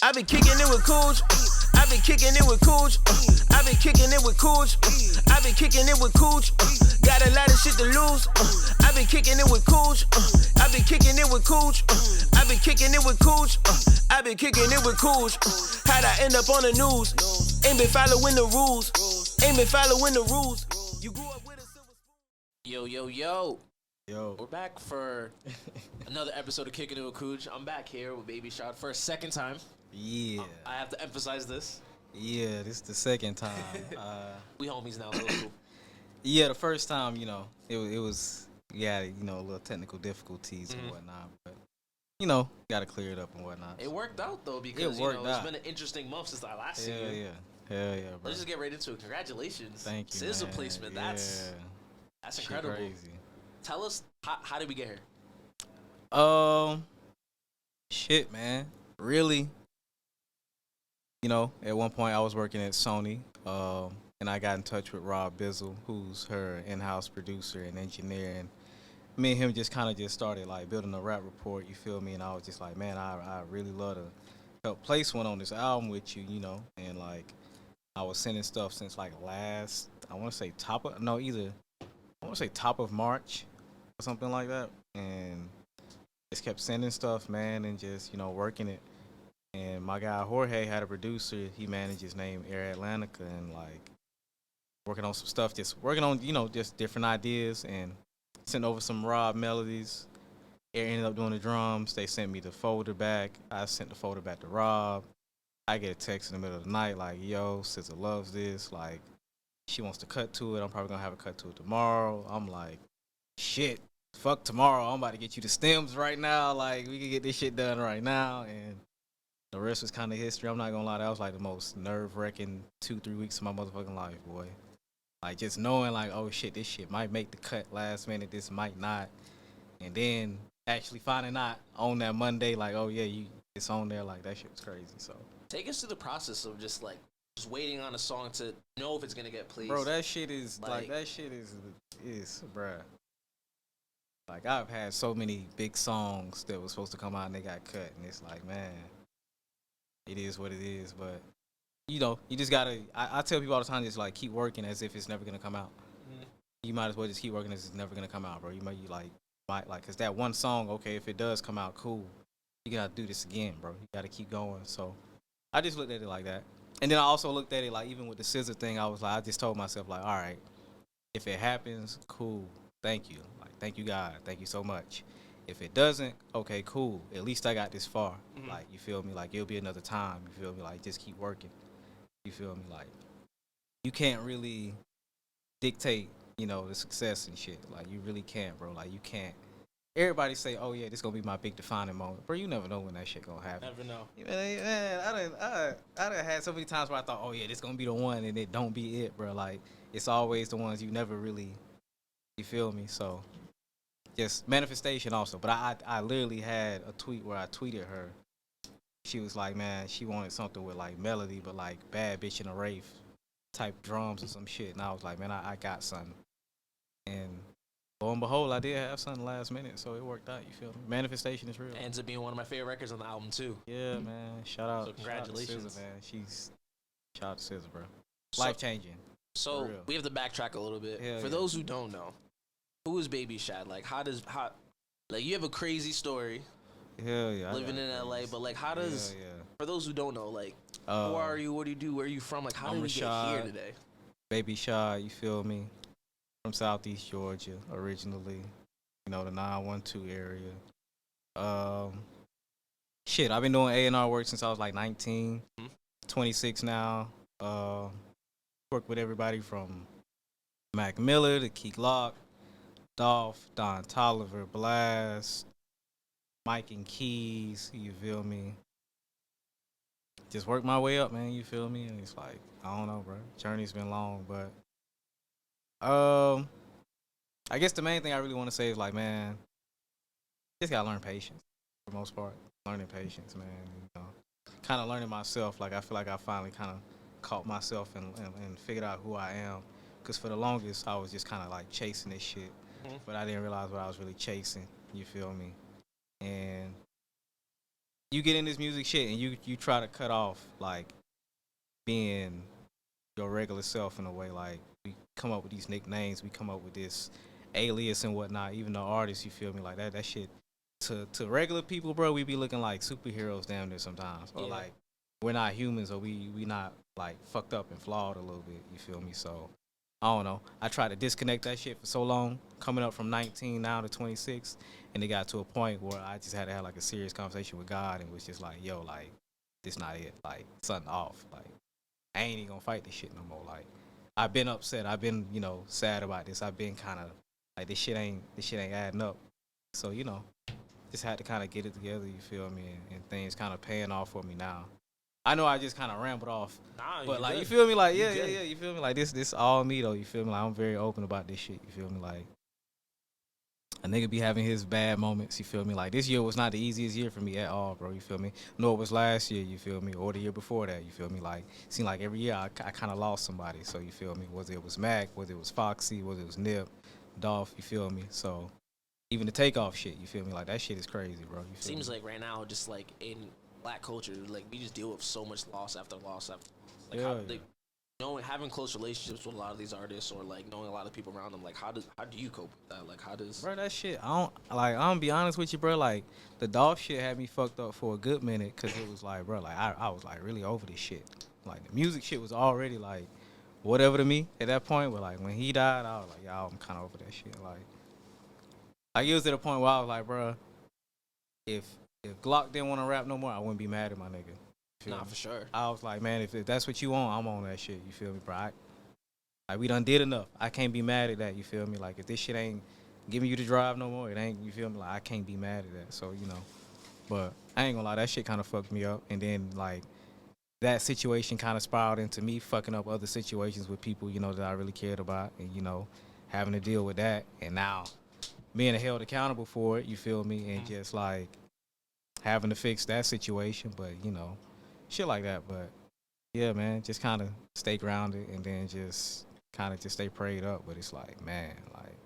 I been kicking it with Coach. I been kicking it with Coach. I been kicking it with Coach. I been kicking it with Coach. Got a lot of shit to lose. I been kicking it with Coach. I been kicking it with Coach. I been kicking it with Coach. I been kicking it with Coach. How'd I end up on the news? Ain't been following the rules. Ain't been following the rules. You grew up with a silver spoon. Yo. Yo. We're back for another episode of Kickin It with Cooch. I'm back here with Baby Shad for a second time. Yeah. I have to emphasize this. Yeah, this is the second time. We homies now, so it's cool. Yeah, the first time, it was a little technical difficulties and whatnot, but got to clear it up and whatnot. It worked out though because it's been an interesting month since I last seen you. Hell yeah, bro. Let's just get right into it. Congratulations. Thank you, Sizzle man. placement. Yeah. That's Shit incredible. Crazy. Tell us how did we get here? Shit, man. Really, at one point I was working at Sony, and I got in touch with Rob Bizzle, who's her in-house producer and engineer, and me and him just kind of started like building a rap report, you feel me? And I was just like, man, I really love to help place one on this album with you, and like I was sending stuff since like top of March or something like that, and just kept sending stuff, man, and just working it. And my guy Jorge had a producer. He manages named Air Atlantica, and like working on some stuff, just working on just different ideas, and sent over some Rob melodies. Air ended up doing the drums. They sent me the folder back. I sent the folder back to Rob. I get a text in the middle of the night like, yo, SZA loves this. Like, she wants to cut to it. I'm probably gonna have a cut to it tomorrow. I'm like, shit, fuck tomorrow. I'm about to get you the stems right now. Like, we can get this shit done right now. And the rest was kind of history. I'm not gonna lie, that was like the most nerve-wracking 2-3 weeks of my motherfucking life, boy. Like, just knowing like, oh shit, this shit might make the cut last minute, this might not. And then actually finding out on that Monday, like, oh yeah, it's on there, like that shit was crazy. So take us through the process of just waiting on a song to know if it's gonna get played. Bro, that shit is bruh. Like, I've had so many big songs that were supposed to come out and they got cut, and it's like, man, it is what it is. But you just gotta. I tell people all the time, just like keep working as if it's never gonna come out. Mm-hmm. You might as well just keep working as it's never gonna come out, bro. You might cause that one song, okay, if it does come out, cool. You gotta do this again, bro. You gotta keep going. So I just looked at it like that. And then I also looked at it like, even with the SZA thing, I was like, I just told myself like, all right, if it happens, cool. Thank you. Like, thank you, God. Thank you so much. If it doesn't, okay, cool. At least I got this far. Mm-hmm. Like, you feel me? Like, it'll be another time. You feel me? Like, just keep working. You feel me? Like, you can't really dictate, the success and shit. Like, you really can't, bro. Like, you can't. Everybody say, oh yeah, this gonna be my big defining moment. Bro, you never know when that shit gonna happen. Never know. Man, I done had so many times where I thought, oh yeah, this gonna be the one, and it don't be it, bro. Like, it's always the ones you never really, you feel me? So, just manifestation also. But I literally had a tweet where I tweeted her. She was like, man, she wanted something with like melody, but like Bad Bitch in a Rave type drums or some shit. And I was like, man, I got something. And lo and behold, I did have something last minute, so it worked out. You feel me? Manifestation is real. Ends up being one of my favorite records on the album too. Yeah, man. Shout out. So congratulations, shout out to SZA, man. Shout out to SZA, bro. Life changing. So we have to backtrack a little bit. For those who don't know, who is Baby Shad? Like, you have a crazy story. Hell yeah. Living in LA, but like, how does? For those who don't know, like, who are you? What do you do? Where are you from? Like, how did we get here today? Baby Shad, you feel me? From Southeast Georgia originally, the 912 area. Shit, I've been doing A&R work since I was like 19, 26 now. Worked with everybody from Mac Miller to Key Glock, Dolph, Don Tolliver, Blast, Mike and Keys, you feel me? Just worked my way up, man, you feel me? And it's like, I don't know, bro. Journey's been long, but I guess the main thing I really want to say is like, man, just gotta learn patience for the most part. Learning patience, man. Kind of learning myself. Like, I feel like I finally kind of caught myself and figured out who I am. Because for the longest, I was just kind of like chasing this shit, but I didn't realize what I was really chasing. You feel me? And you get in this music shit and you try to cut off like being your regular self in a way. Like we come up with these nicknames, we come up with this alias and whatnot. Even the artists, you feel me, like that shit. To regular people, bro, we be looking like superheroes damn near sometimes, or like we're not humans, or we not like fucked up and flawed a little bit. You feel me? So I don't know. I tried to disconnect that shit for so long, coming up from 19 now to 26, and it got to a point where I just had to have like a serious conversation with God, and was just like, yo, like this not it, like something off, like I ain't even gonna fight this shit no more. Like I've been upset, I've been sad about this, I've been kind of like this shit ain't adding up. So just had to kind of get it together, you feel me, and things kind of paying off for me now. I know I just kind of rambled off, but like, you feel me, like, yeah, you feel me, like, this all me, though, you feel me, like, I'm very open about this shit, you feel me, like, a nigga be having his bad moments, you feel me, like, this year was not the easiest year for me at all, bro, you feel me, nor it was last year, you feel me, or the year before that, you feel me, like, it seemed like every year I kind of lost somebody, so, you feel me, whether it was Mac, whether it was Foxy, whether it was Nip, Dolph, you feel me, so... Even the takeoff shit, you feel me? Like, that shit is crazy, bro. You feel Seems me? like right now, just like in black culture, like we just deal with so much loss after loss after like yeah, how like having close relationships with a lot of these artists, or like knowing a lot of people around them, like how do you cope with that? Like how does bro, that shit, I'm gonna be honest with you, bro, like the Dolph shit had me fucked up for a good minute, cause it was like, bro, like I was like really over this shit. Like the music shit was already like whatever to me at that point, but like when he died, I was like, y'all, I'm kinda over that shit. Like it was at a point where I was like, bro, if Glock didn't want to rap no more, I wouldn't be mad at my nigga. Nah, for sure. I was like, man, if that's what you want, I'm on that shit. You feel me, bro? Like we done did enough. I can't be mad at that. You feel me? Like if this shit ain't giving you the drive no more, it ain't. You feel me? Like I can't be mad at that. So but I ain't gonna lie, that shit kind of fucked me up. And then like that situation kind of spiraled into me fucking up other situations with people that I really cared about, and having to deal with that, and now being held accountable for it, you feel me, and just like having to fix that situation, but shit like that. But yeah, man, just kind of stay grounded, and then just kind of just stay prayed up. But it's like, man, like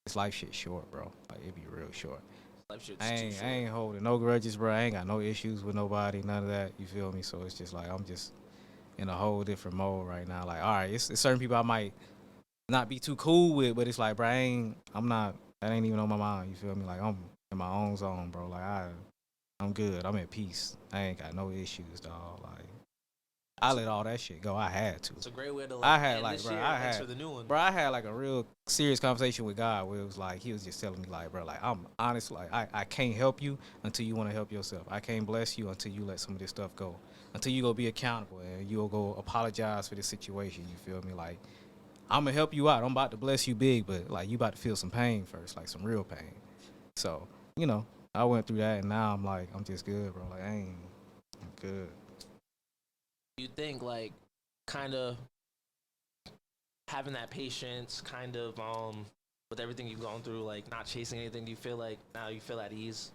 this life shit short, bro. Like it be real short. Life shit's I ain't holding no grudges, bro. I ain't got no issues with nobody, none of that. You feel me? So it's just like I'm just in a whole different mode right now. Like, all right, it's certain people I might not be too cool with, but it's like, bro, that ain't even on my mind, you feel me? Like, I'm in my own zone, bro. Like, I'm good. I'm at peace. I ain't got no issues, dog. Like, I let all that shit go. I had to. It's a great way to I had for the new one. Bro, I had like a real serious conversation with God where it was like, he was just telling me like, bro, like, I'm honest, like, I can't help you until you want to help yourself. I can't bless you until you let some of this stuff go. Until you go be accountable and you'll go apologize for this situation, you feel me? Like, I'm gonna help you out. I'm about to bless you big, but like you about to feel some pain first, like some real pain. So, I went through that, and now I'm like, I'm just good, bro. Like I'm good. You think like kind of having that patience, kind of with everything you've gone through, like not chasing anything, do you feel like now you feel at ease?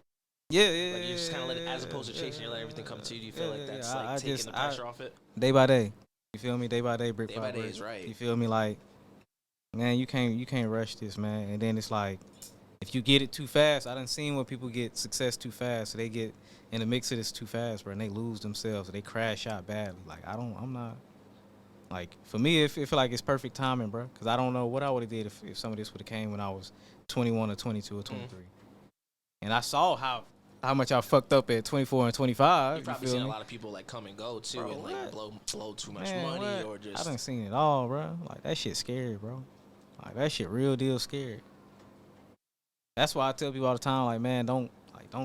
Yeah. Like you just kind of let it, as opposed to chasing, you let everything come to you. Do you feel like that's like taking the pressure off it? Day by day. You feel me? Day by day, brick by by day brick. is right. You feel me? Like, man, you can't rush this, man. And then it's like, if you get it too fast, I done seen when people get success too fast, so they get in the mix of this too fast, bro, and they lose themselves, or they crash out badly. Like, I'm not, like, for me, it feel like it's perfect timing, bro, because I don't know what I would have did if some of this would have came when I was 21 or 22 or 23. And I saw how much I fucked up at 24 and 25. You've probably seen a lot of people like come and go too, bro, and like blow too much money, what? Or just. I done seen it all, bro. Like that shit scary, bro. Like that shit real deal scary. That's why I tell people all the time, like, man, don't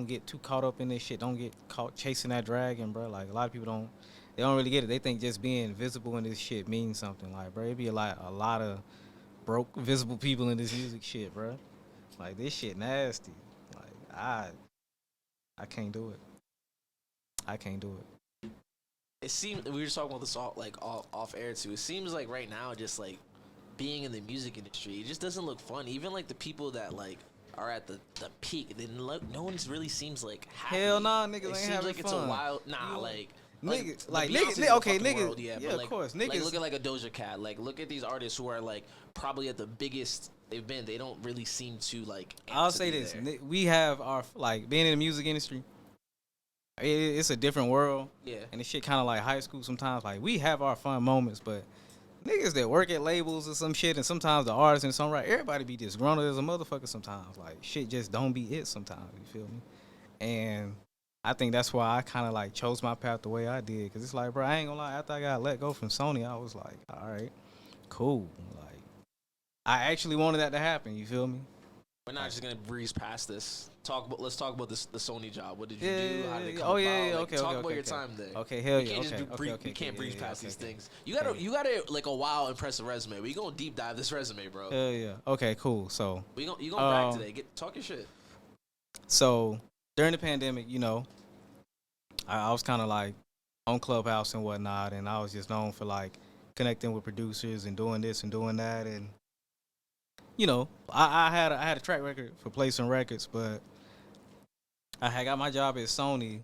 get too caught up in this shit. Don't get caught chasing that dragon, bro. Like a lot of people they don't really get it. They think just being visible in this shit means something. Like, bro, it be a lot of broke visible people in this music shit, bro. Like this shit nasty. Like I can't do it. I can't do it. It seems we were talking about this off air too. It seems like right now, just like being in the music industry, it just doesn't look fun. Even like the people that like are at the peak, then no one really seems like happy. Hell nah, niggas ain't having fun. It seems like it's a wild niggas, world, yeah, yeah, but like, of course, niggas. Like look at like a Doja Cat. Like look at these artists who are like probably at the biggest they've been. They don't really seem to like. I'll say this: we have our like being in the music industry. It's a different world. Yeah. And this shit kind of like high school sometimes. Like, we have our fun moments, but niggas that work at labels or some shit, and sometimes the artists and songwriters, everybody be disgruntled as a motherfucker sometimes. Like, shit just don't be it sometimes, you feel me? And I think that's why I kind of like chose my path the way I did. Because it's like, bro, I ain't gonna lie, after I got let go from Sony, I was like, all right, cool. Like, I actually wanted that to happen, you feel me? We're not just gonna breeze past this. Let's talk about this. The Sony job. What did you Yeah, do? How did it come oh, about? yeah, Like, okay, talk okay, about okay, your okay. time there. Okay, hell You yeah, can't okay, just we okay, can't breeze yeah, past okay, these okay. things. You gotta like a wild, impressive resume. We gonna deep dive this resume, bro. Hell yeah. Okay, cool. So, You gonna brag today? Talk your shit. So during the pandemic, you know, I was kind of like on Clubhouse and whatnot, and I was just known for like connecting with producers and doing this and doing that, and you know, I had a track record for placing records, but I had got my job at Sony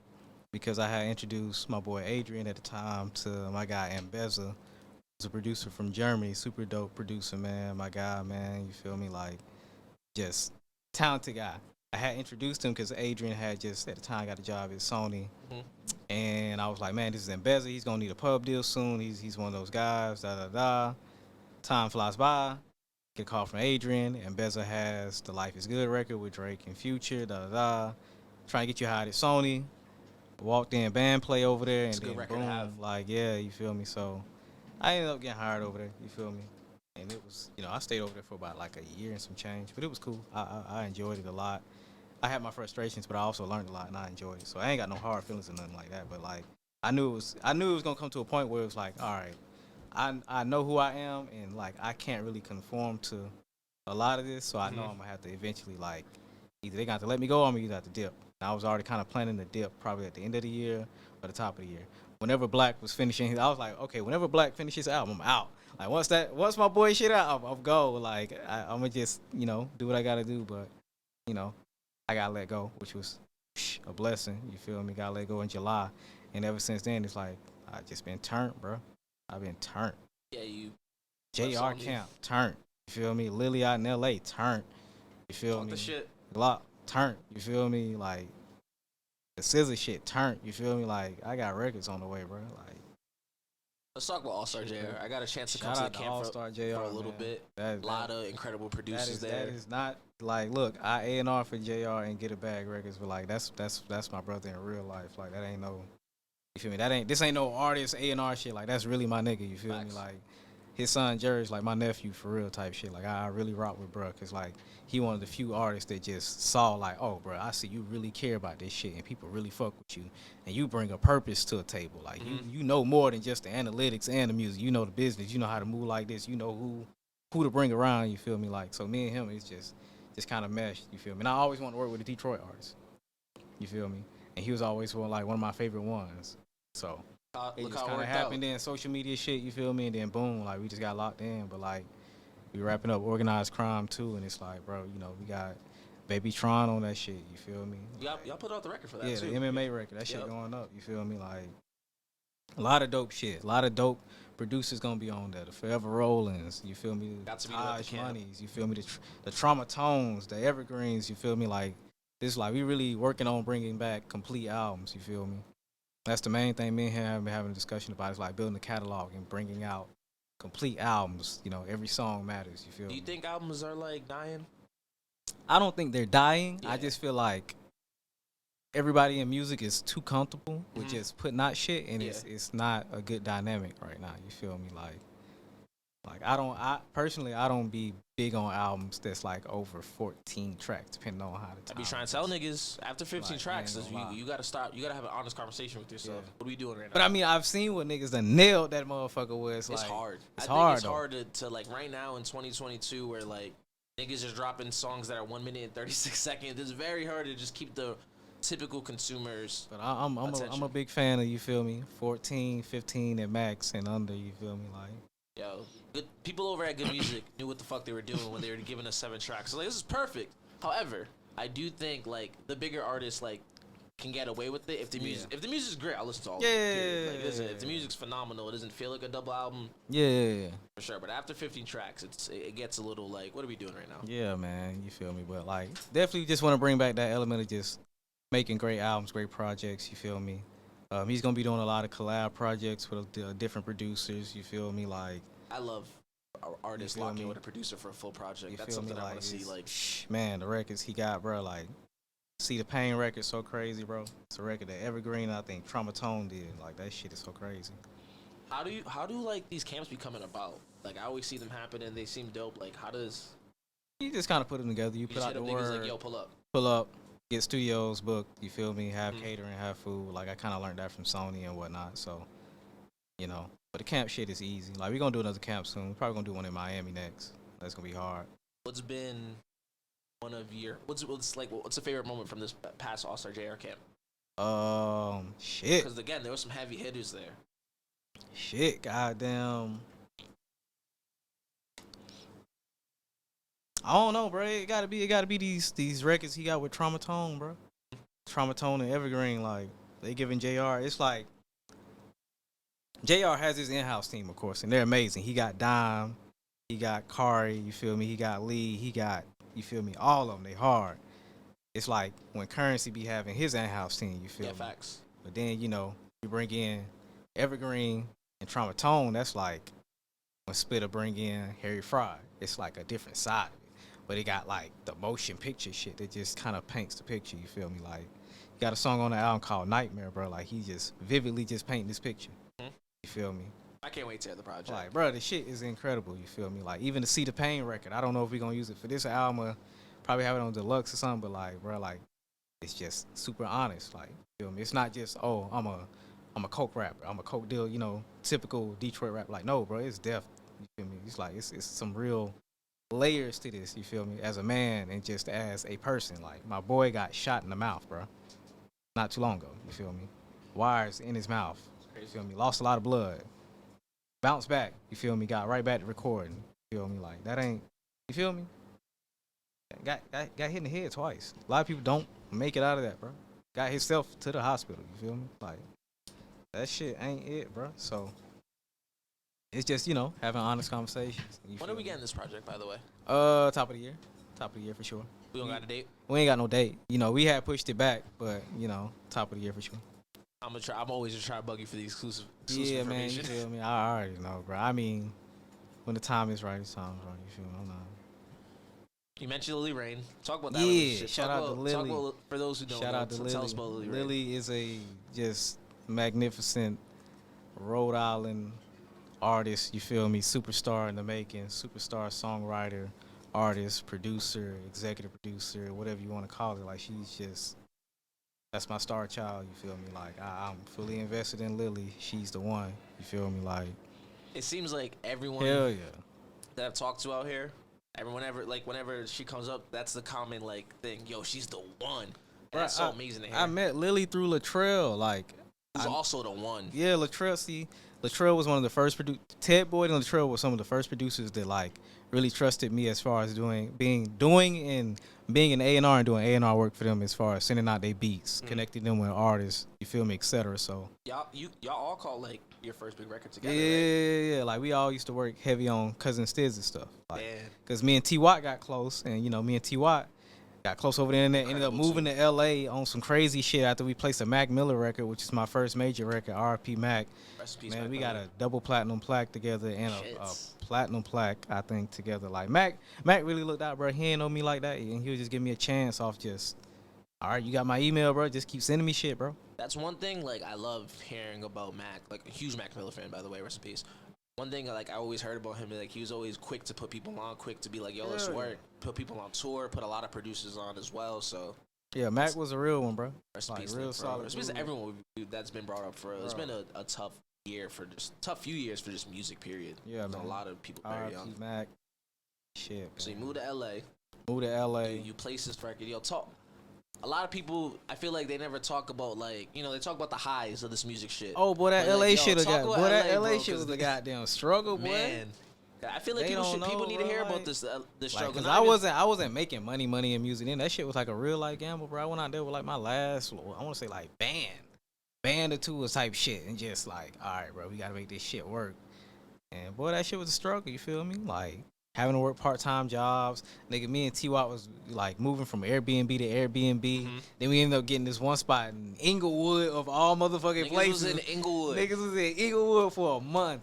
because I had introduced my boy Adrian at the time to my guy Ambeza, who's a producer from Germany, super dope producer, man. My guy, man, you feel me? Like, just talented guy. I had introduced him because Adrian had just at the time got a job at Sony, and I was like, man, this is Ambeza. He's gonna need a pub deal soon. He's one of those guys. Da da da. Time flies by. Get a call from Adrian. Ambeza has the Life Is Good record with Drake and Future. Da da da. Trying to get you hired at Sony. Walked in, band play over there, and It's a good then record to boom, have. like yeah, you feel me? So I ended up getting hired over there. You feel me? And it was, you know, I stayed over there for about like a year and some change, but it was cool. I enjoyed it a lot. I had my frustrations, but I also learned a lot and I enjoyed it. So I ain't got no hard feelings or nothing like that. But like, I knew it was gonna come to a point where it was like, all right, I know who I am, and like I can't really conform to a lot of this. So I know I'm gonna have to eventually like either they got to let me go or I'm gonna have to dip. And I was already kind of planning to dip probably at the end of the year or the top of the year. Whenever Black was finishing, I was like, okay, whenever Black finishes his album, I'm out. Like once my boy shit out, I'll go. Like I'm gonna just do what I gotta do. But I got let go, which was a blessing. You feel me? Got let go in July, and ever since then, it's like I just been turned, bro. I've been turned. Yeah, you. JR Camp turned. You feel me? Lily out in LA turned. You feel Talk me? the shit. Glock turned. You feel me? Like the scissor shit turned. You feel me? Like I got records on the way, bro. Like let's talk about All Star JR. I got a chance to come shout to the out to camp All-Star JR, for a little man. bit. A That, lot of incredible producers there. That is not like, look, I A&R for JR and Get a Bag Records, but like that's my brother in real life. Like that ain't no, you feel me? This ain't no artist A&R shit. Like that's really my nigga. You feel Facts. me? Like his son Jerry's like my nephew for real type shit. Like I really rock with bro, cause like he one of the few artists that just saw like, oh bro, I see you really care about this shit and people really fuck with you and you bring a purpose to a table. Like you know more than just the analytics and the music. You know the business. You know how to move like this. You know who to bring around. You feel me? Like so me and him is just kind of meshed. You feel me? And I always want to work with a Detroit artist. You feel me? And he was always one of my favorite ones. So it Look just how it kind of worked happened. out. Then social media shit. You feel me? And then boom, like we just got locked in. But like we wrapping up organized crime too, and it's like, bro, we got Baby Tron on that shit. You feel me? Y'all put out the record for that Yeah, too. the MMA record. That shit Yep. going up. You feel me? Like a lot of dope shit. A lot of dope producers gonna be on there. The Forever Rollins. You feel me? Got to The be at the Taj camp. Moneys. You feel me? The Trauma Tones. The Evergreens. You feel me? Like this. Like we really working on bringing back complete albums. You feel me? That's the main thing me and him have been having a discussion about. Is like building a catalog and bringing out complete albums. Every song matters. You feel Do you me? think albums are like dying? I don't think they're dying. I Yeah. just feel like everybody in music is too comfortable with just putting out shit, and Yeah. it's not a good dynamic right now. You feel me? Like I personally don't be big on albums that's like over 14 tracks, depending on how the I be time trying to is. tell niggas after 15 Like, tracks, I ain't gonna lie. you gotta stop. You gotta have an honest conversation with yourself. Yeah. What are we doing right now? But I mean, I've seen what niggas done nailed that motherfucker with. It's like, hard. It's I hard. think it's though. hard to like right now in 2022 where like niggas are dropping songs that are 1 minute and 36 seconds. It's very hard to just keep the typical consumers. But I'm a attention. big fan of, you feel me, 14, 15 at max and under. You feel me? Like Yo, good people over at Good Music knew what the fuck they were doing when they were giving us 7 tracks. So like, this is perfect. However, I do think like the bigger artists like can get away with it if the music if the music's great. I'll listen to all of it. Period. Like, listen, if the music's phenomenal, it doesn't feel like a double album yeah. for sure. But after 15 tracks, it gets a little like, what are we doing right now? Yeah, man, you feel me? But like, definitely just want to bring back that element of just making great albums, great projects. You feel me? He's gonna be doing a lot of collab projects with different producers. You feel me? Like, I love artists feel locking me? with a producer for a full project. you That's feel me? something I Like, want to see. Like, man, the records he got, bro. Like, See the Pain record so crazy, bro. It's a record that Evergreen, I think, Traumatone did. Like, that shit is so crazy. how do like these camps be coming about? Like, I always see them happen and they seem dope. Like, how does You just kind of put them together. You you put just out hit the up niggas word, like, yo, pull up? pull up, get studios booked. You feel me? Have Mhm. catering, have food. Like, I kind of learned that from Sony and whatnot. So, you know, but the camp shit is easy. Like, we gonna do another camp soon. We're probably gonna do one in Miami next. That's gonna be hard. What's been one of your what's the favorite moment from this past All Star JR camp? Shit, Because again, there were some heavy hitters there. goddamn. I don't know, bro. It gotta be these records he got with Traumatone, bro. Traumatone and Evergreen, like they giving Jr. It's like Jr. has his in-house team, of course, and they're amazing. He got Dime, he got Kari, you feel me? He got Lee, he got, you feel me? All of them, they hard. It's like when Currency be having his in-house team, you feel Yeah, me? facts. But then, you know, you bring in Evergreen and Traumatone, that's like when Spitter bring in Harry Fry. It's like a different side of it. But it got like the motion picture shit that just kind of paints the picture, you feel me? Like, he got a song on the album called Nightmare, bro. Like, he just vividly just painting this picture. Mhm. You feel me? I can't wait to hear the project. Like, bro, the shit is incredible, you feel me? Like, even the See the Pain record, I don't know if we're gonna use it for this album or probably have it on deluxe or something, but like, bro, like, it's just super honest, like, you feel me? It's not just, oh, I'm a coke rapper, I'm a coke deal, you know, typical Detroit rap. Like, no, bro, it's depth, you feel me? It's like, it's some real layers to this, you feel me? As a man and just as a person. Like, my boy got shot in the mouth, bro, not too long ago, you feel me? Wires in his mouth, you feel me? Lost a lot of blood. Bounced back, you feel me? Got right back to recording, you feel me? Like, that ain't, you feel me? Got hit in the head twice. A lot of people don't make it out of that, bro. Got himself to the hospital, you feel me? Like, that shit ain't it, bro. So, it's just, you know, having honest conversations. When are we getting this project, by the way? Top of the year. Top of the year for sure. We don't got a date. We ain't got no date. You know, we had pushed it back, but, you know, top of the year for sure. I'm always just trying to bug you for the exclusive Yeah, man, you information. feel me? I already know, bro. I mean, when the time is right, it's time is right. You feel me? I'm not. You mentioned Lily Rain. Talk about that Yeah, relationship. shout Talk out to about, Lily. Talk about, for those who don't Shout know, out to tell us Lily. about Lily Rain. Lily is a just magnificent Rhode Island artist, you feel me? Superstar in the making, superstar songwriter, artist, producer, executive producer, whatever you want to call it. Like, she's just, that's my star child, you feel me? Like, I'm fully invested in Lily. She's the one, you feel me? Like, It seems like everyone hell yeah. that I've talked to out here, whenever she comes up, that's the common like thing. Yo, she's the one. And that's so amazing to hear. I met Lily through Latrell, like, Who's also the one. yeah, Latrell. See, Latrell was one of the first Ted Boyd and Latrell were some of the first producers that like really trusted me as far as being an A&R and doing A&R work for them as far as sending out their beats, connecting them with artists. You feel me, etc. So Y'all all call like your first big record together. yeah, Right? yeah. Like, we all used to work heavy on Cousin Stiz and stuff. Like, Man. cause me and T Watt got close, and you know, me and T Watt got close over there and ended up moving to LA on some crazy shit after we placed a Mac Miller record, which is my first major record, RP Mac. Rest in peace, Man, Mac we Miller. got a double platinum plaque together and a Shits. platinum plaque, I think, together. Like, Mac really looked out, bro. He ain't know me like that, and he would just give me a chance off just, all right, you got my email, bro. Just keep sending me shit, bro. That's one thing like I love hearing about Mac. Like a huge Mac Miller fan, by the way. Rest in peace. One thing like I always heard about him, like he was always quick to put people on, quick to be like, yo, let's Yeah. work. Put people on tour, put a lot of producers on as well. So Yeah, Mac was a real one, bro. rest in Like, peace, real Nick, bro. solid Rest in peace to dude. everyone that's been brought up for. It's Bro. been a tough few years for just music. Period. Yeah, There's man. a lot of people very young. RP Mac. Shit. So you man. moved to LA. Moved to LA. You placed this record. Yo, talk. A lot of people, I feel like they never talk about like they talk about the highs of this music shit. Oh, boy, that But, like, LA yo, shit have talk got. about Boy, that LA, LA bro, shit 'cause was a goddamn struggle, boy. Man, I feel like They people don't know, need to hear bro, about this struggle. Cause Not even- I wasn't making money in music then. That shit was like a real life gamble, bro. I went out there with like my last, I want to say like band or two type shit, and just like, all right, bro, we gotta make this shit work. And boy, that shit was a struggle. You feel me? Like, having to work part-time jobs. Nigga, me and T-Wop was like moving from Airbnb to Airbnb. Then we ended up getting this one spot in Inglewood of all motherfucking places. Niggas was in Inglewood. Niggas was in Inglewood for a month.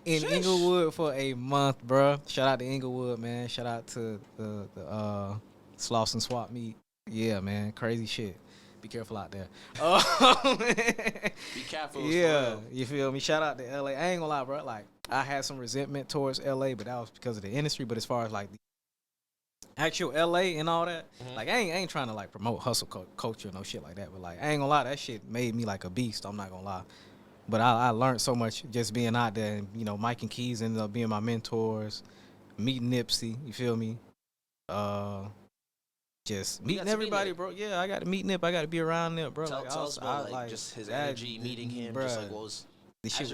Inglewood for a month, bro. Shout out to Inglewood, man. Shout out to the Sloss and Swap Meet. Yeah, man. Crazy shit. Be careful out there. Be careful. Yeah, you feel me? Shout out to LA. I ain't gonna lie, bro. Like, I had some resentment towards LA, but that was because of the industry. But as far as like the actual LA and all that, like I ain't trying to like promote hustle culture or no shit like that. But like I ain't gonna lie, that shit made me like a beast. I'm not gonna lie. But I learned so much just being out there. And, you know, Mike and Keys ended up being my mentors. Meeting Nipsey, you feel me? Just meeting everybody, bro. Yeah, I got to meet Nip. I got to be around Nip, bro. Tell us about like just his energy, meeting him, bro. Just like what was as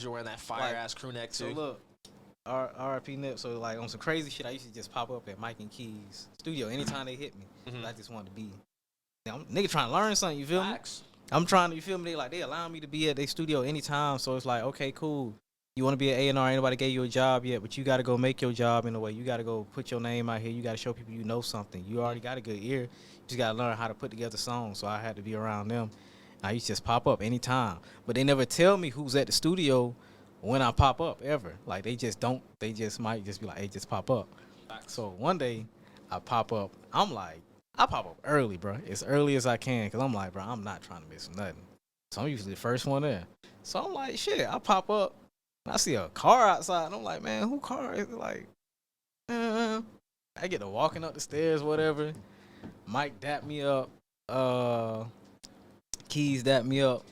you're wearing that fire ass crew neck too. So look, RIP Nip. So like on some crazy shit, I used to just pop up at Mike and Keys studio anytime they hit me. I just wanted to be. I'm nigga trying to learn something. You feel me? I'm trying to. You feel me? They allow me to be at their studio anytime. So it's like, okay, cool. You want to be an A&R, ain't nobody gave you a job yet, but you got to go make your job in a way. You got to go put your name out here. You got to show people you know something. You already got a good ear. You just got to learn how to put together songs. So I had to be around them. I used to just pop up anytime. But they never tell me who's at the studio when I pop up, ever. Like, they just don't. They just might just be like, hey, just pop up. So one day, I pop up. I'm like, I pop up early, bro. As early as I can, because I'm like, bro, I'm not trying to miss nothing. So I'm usually the first one there. So I'm like, shit, I pop up. I see a car outside, and I'm like, man, who car is it? Like, I get to walking up the stairs, whatever. Mike dap me up. Keys dap me up.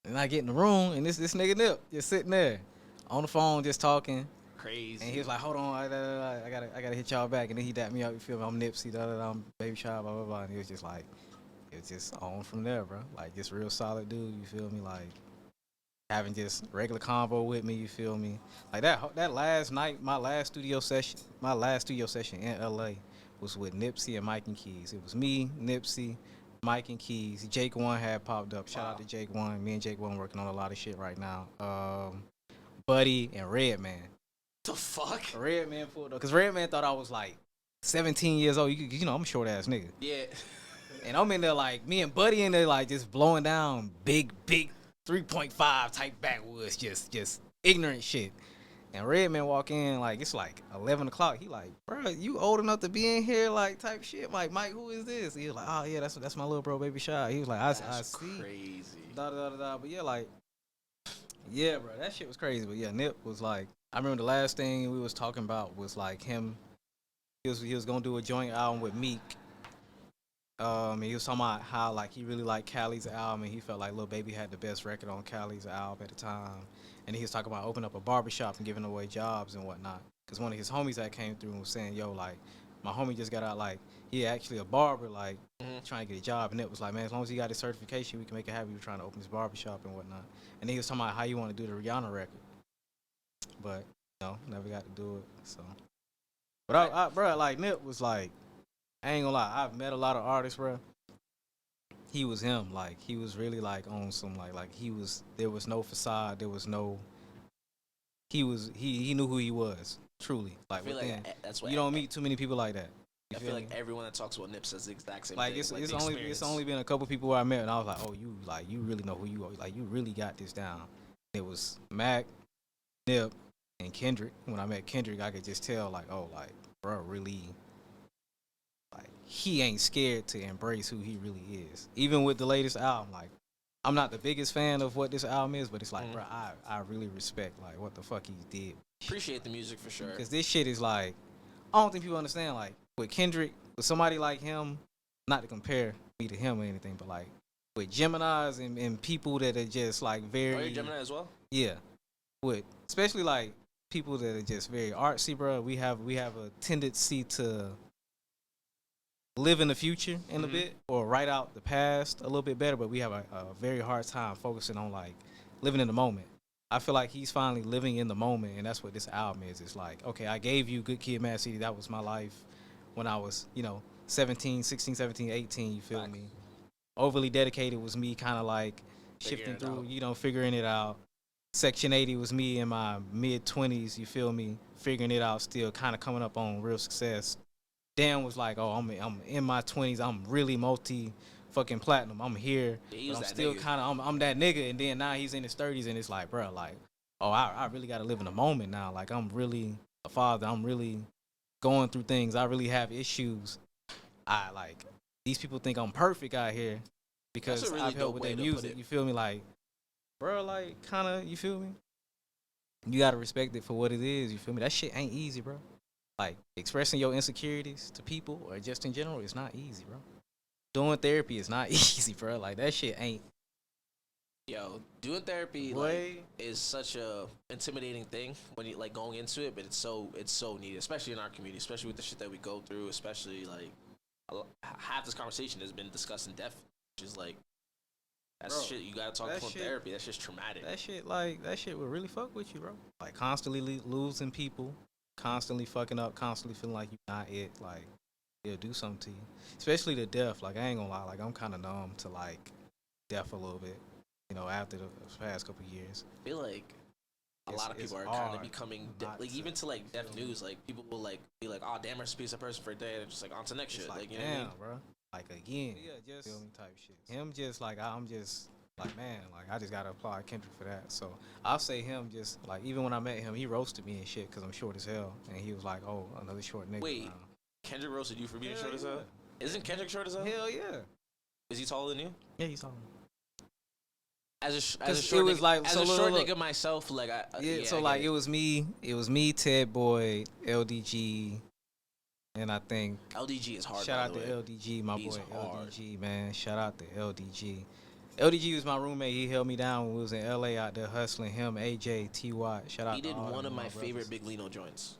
And I get in the room, and this nigga Nip just sitting there on the phone, just talking. Crazy. And he was like, hold on, I gotta hit y'all back. And then he dapped me up. You feel me? I'm Nipsey, I'm Baby Shad, blah, blah, blah. And it was just like, it was just on from there, bro. Like, just real solid dude, you feel me? Like, having just regular convo with me, you feel me? Like that last night, my last studio session in LA was with Nipsey and Mike and Keys. It was me, Nipsey, Mike and Keys. Jake One had popped up. Shout out to Jake One. Me and Jake One working on a lot of shit right now. Buddy and Redman. The fuck? Redman pulled up. Because Redman thought I was like 17 years old. You know, I'm a short ass nigga. Yeah. And I'm in there like, me and Buddy in there like just blowing down big 3.5 type backwoods, just ignorant shit. And Redman walk in, like, it's like 11 o'clock. He like, bro, you old enough to be in here, like, type shit. Like, Mike, who is this? He was like, oh, yeah, that's my little bro, Baby Shad. He was like, I see. Crazy. But yeah, like, yeah, bro, that shit was crazy. But yeah, Nip was like, I remember the last thing we was talking about was like him, he was gonna do a joint album with Meek. He was talking about how like he really liked Cali's album, and he felt like Lil Baby had the best record on Cali's album at the time. And he was talking about opening up a barbershop and giving away jobs and whatnot. Because one of his homies that came through and was saying, yo, like, my homie just got out, like, he actually a barber, like, trying to get a job. And it was like, man, as long as he got his certification, we can make it happen. We were trying to open his barbershop and whatnot. And he was talking about how you want to do the Rihanna record. But, never got to do it, so. But, bro, like, Nip was like, I ain't gonna lie, I've met a lot of artists, bro. He was him. Like, he was really, like, on some, like he was, there was no facade. There was no, he knew who he was, truly. Like, within. Like that's what you don't meet too many people like that. I feel like everyone that talks about Nip says the exact same like, thing. It's only been a couple people where I met, and I was like, oh, you really know who you are. Like, you really got this down. It was Mac, Nip, and Kendrick. When I met Kendrick, I could just tell, like, oh, like, bro, really, like, he ain't scared to embrace who he really is. Even with the latest album, like, I'm not the biggest fan of what this album is, but it's like, bro, I really respect, like, what the fuck he did. Appreciate the music for sure. Because this shit is like, I don't think people understand, like, with Kendrick, with somebody like him, not to compare me to him or anything, but like, with Geminis and people that are just like very. Are you Gemini as well? Yeah. With, especially like people that are just very artsy, bro. We have a tendency to live in the future in a bit, or write out the past a little bit better, but we have a very hard time focusing on like living in the moment. I feel like he's finally living in the moment, and that's what this album is. It's like, okay, I gave you Good Kid, Mad City. That was my life when I was, 16, 17, 18, you feel me? Overly Dedicated was me kind of like shifting through, figuring it out. Section 80 was me in my mid-20s, you feel me, figuring it out, still kind of coming up on real success. Dan was like, oh, I'm in my 20s, I'm really fucking platinum, I'm here, Yeah, but I'm still kind of, I'm that nigga, and then now he's in his 30s, and it's like, bro, like, oh, I really got to live in the moment now, like, I'm really a father, I'm really going through things, I really have issues. These people think I'm perfect out here because really I've helped with dope their way to put music, it. you feel me, like, bro, like, kind of, you feel me? You got to respect it for what it is, you feel me? That shit ain't easy, bro. Like, expressing your insecurities to people or just in general is not easy, bro. Doing therapy is not easy, bro. Like, that shit ain't. Yo, doing therapy like is such a intimidating thing when you like going into it, but it's so needed, especially in our community, especially with the shit that we go through, especially like half this conversation has been discussing death, which is like that's Bro, shit you gotta talk about therapy. That's just traumatic. That shit would really fuck with you, bro. Like, constantly losing people, constantly fucking up, constantly feeling like you're not it. Like, it'll do something to you, especially the death. Like, I ain't gonna lie, like, I'm kind of numb to like death a little bit. You know, after the past couple of years, I feel like a lot of people are kind of becoming like even to like death news. Like people will like be like, "Oh, damn, rest in peace, a person for a day," and just like on to next shit. Like, you know what I mean, bro. Like, again, yeah, just feel me type shit. Him just like I'm just like, man, like I just gotta applaud Kendrick for that. So I'll say him just like, even when I met him, he roasted me and shit because I'm short as hell, and he was like, "Oh, another short nigga." Wait, Kendrick roasted you for being short as hell? Isn't Kendrick short as hell? Hell yeah. Is he taller than you? Yeah, he's taller. As a short nigga myself, like it was me, Ted Boyd, LDG, and I think LDG is hard. Shout out to LDG, my boy LDG, man. Shout out to LDG. LDG was my roommate. He held me down when we was in LA out there hustling. Him, AJ, T Watt. Shout out. He to did all one of my brothers. favorite Big Lino joints.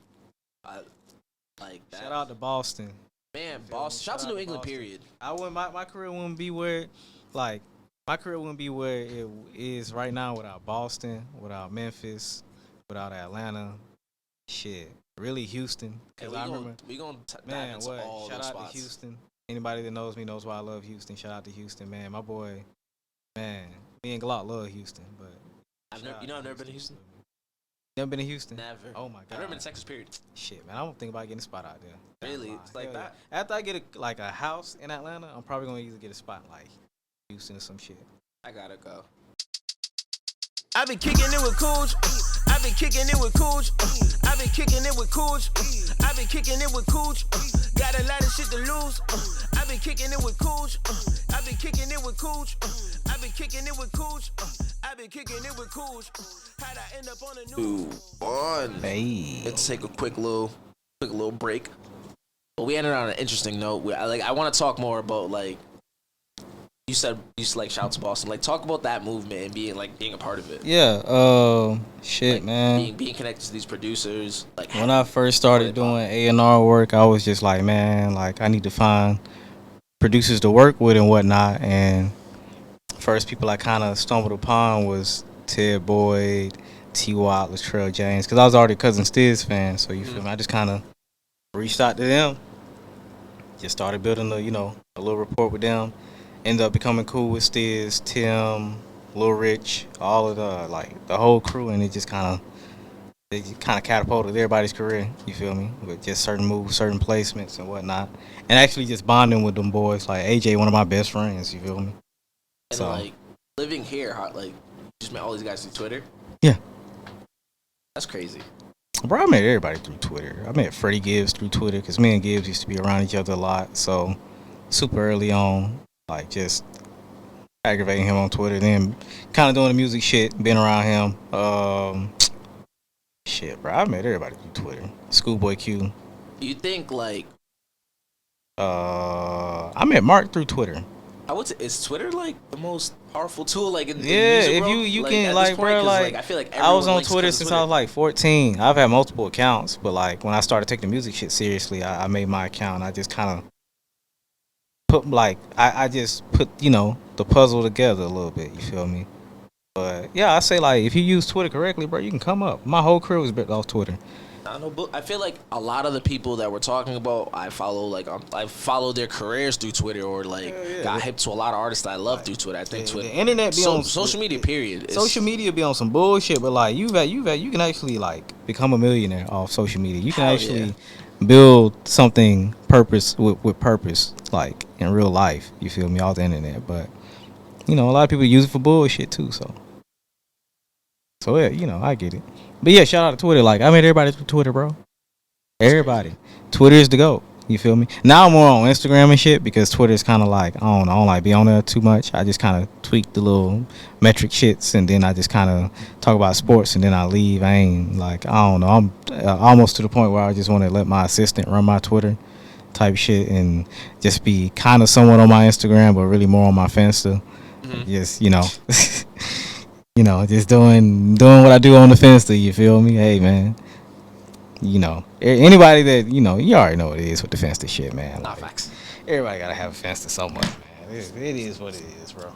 Like that. Shout out to Boston. Man, Boston. Shout out to New England. Boston. Period. My career wouldn't be where it is right now without Boston, without Memphis, without Atlanta. Shit, really Houston. Cause I remember we gonna dive into all shout those out spots. to Houston. Anybody that knows me knows why I love Houston. Shout out to Houston, man. My boy, man. Me and Glock love Houston, but I've never been to Houston. Never been to Houston? Never. Oh my god. I've never been to Texas. Period. Shit, man. I don't think about getting a spot out there. Really? It's like that. Yeah. After I get a house in Atlanta, I'm probably gonna either get a spot like Houston or some shit. I gotta go. I been kicking it with Coach. I been kicking it with Coach. I been kicking it with Coach. I been kicking it with Coach. Got a lot of shit to lose. I been kicking it with Coach. I been kicking it with Coach. I been kicking it with Coach. I been kicking it with Coach. How'd I end up on a new one? Hey. Let's take a quick little break. But we ended on an interesting note. I want to talk more about like. You said like shout out to Boston. Like talk about that movement and being a part of it. Yeah, shit, like, man. Being connected to these producers. Like when I first started doing A&R work, I was just like, man, like I need to find producers to work with and whatnot. And first people I kind of stumbled upon was Ted Boyd, T. Watt, Latrell James, because I was already a Cousin Stiz fan. So you feel me? I just kind of reached out to them, just started building a little rapport with them. Ended up becoming cool with Stiz, Tim, Lil Rich, all of the whole crew, and it just kind of catapulted everybody's career. You feel me? With just certain moves, certain placements, and whatnot, and actually just bonding with them boys. Like AJ, one of my best friends. You feel me? And so like living here, like just met all these guys through Twitter. Yeah, that's crazy. Bro, I met everybody through Twitter. I met Freddie Gibbs through Twitter because me and Gibbs used to be around each other a lot. So super early on. Like, just aggravating him on Twitter, then kind of doing the music shit, been around him. Shit, bro, I met everybody through Twitter. Schoolboy Q. You think, like... I met Mark through Twitter. I would say, is Twitter, like, the most powerful tool, like, in music if world? you can, like, bro, like, I feel like I was on Twitter since I was, like, 14. I've had multiple accounts, but, like, when I started taking the music shit seriously, I made my account. I just kind of I just put the puzzle together a little bit, you feel me? But yeah, I say like if you use Twitter correctly, bro, you can come up. My whole career was built off Twitter. I know, but I feel like a lot of the people that we're talking about, I follow their careers through Twitter, or like got hip to a lot of artists that I love through Twitter. I think Twitter, the internet be on social media. Period. Social media be on some bullshit, but like you can actually like become a millionaire off social media. You can actually build something with purpose, like in real life. You feel me? Off the internet, but you know, a lot of people use it for bullshit too. So yeah, you know, I get it. But yeah, shout out to Twitter. Like, I made everybody through Twitter, bro. Everybody. Twitter is the GOAT. You feel me? Now I'm more on Instagram and shit because Twitter is kind of like, I don't like be on there too much. I just kind of tweak the little metric shits and then I just kind of talk about sports and then I leave. I ain't like, I don't know. I'm almost to the point where I just want to let my assistant run my Twitter type shit and just be kind of somewhat on my Instagram, but really more on my Finsta. Just, you know. You know, just doing what I do on the Finsta, you feel me? Hey, man. You know, anybody that, you know, you already know what it is with the Finsta shit, man. Not facts. Everybody got to have a Finsta somewhat, man. It is what it is, bro.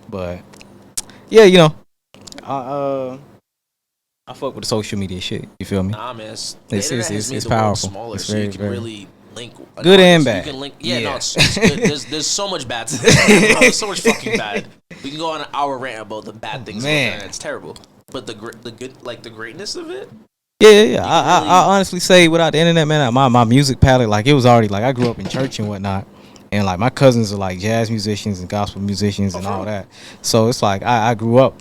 But, yeah, you know, I fuck with the social media shit, you feel me? Nah, man. It's powerful. Smaller, it's so very, you can really link. Good and bad. You can link. Yeah, no, it's good. There's so much bad. There's so much fucking bad. We can go on an hour rant about the bad things. Man, it's terrible. But the good, like the greatness of it. Yeah. I honestly say without the internet, man, my music palette, like it was already like I grew up in church and whatnot, and like my cousins are like jazz musicians and gospel musicians and all that. So it's like I grew up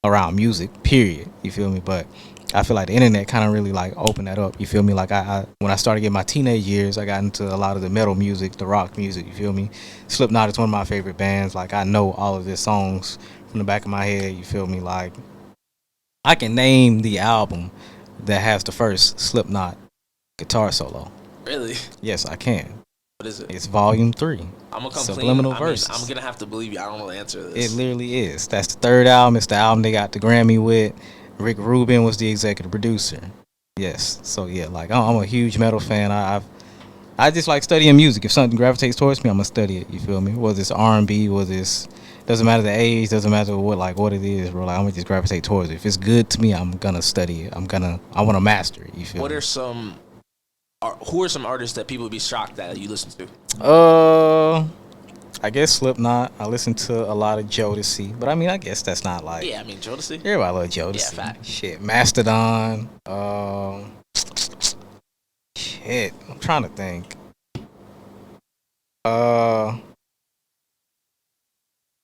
around music. Period. You feel me? But I feel like the internet kind of really like opened that up. You feel me? Like I when I started getting my teenage years, I got into a lot of the metal music, the rock music. You feel me? Slipknot is one of my favorite bands. Like I know all of their songs from the back of my head. You feel me? Like I can name the album that has the first Slipknot guitar solo. Really? Yes, I can. What is it? It's Volume 3. I'm gonna come Subliminal clean. Verses. I'm gonna have to believe you. I don't know the answer to this. It literally is. That's the third album. It's the album they got the Grammy with. Rick Rubin was the executive producer. Yes. So yeah, like I'm a huge metal fan. I just like studying music. If something gravitates towards me, I'm gonna study it. You feel me? Whether it's R&B, whether it's doesn't matter the age, doesn't matter what it is, bro. Like I'm gonna just gravitate towards it. If it's good to me, I'm gonna study it. I wanna master it. You feel me? Who are some artists that people would be shocked that you listen to? I guess Slipknot. I listen to a lot of Jodeci, but I mean, I guess that's not like. Yeah, I mean Jodeci. Everybody love Jodeci. Yeah, fact. Shit, Mastodon. Shit, I'm trying to think. A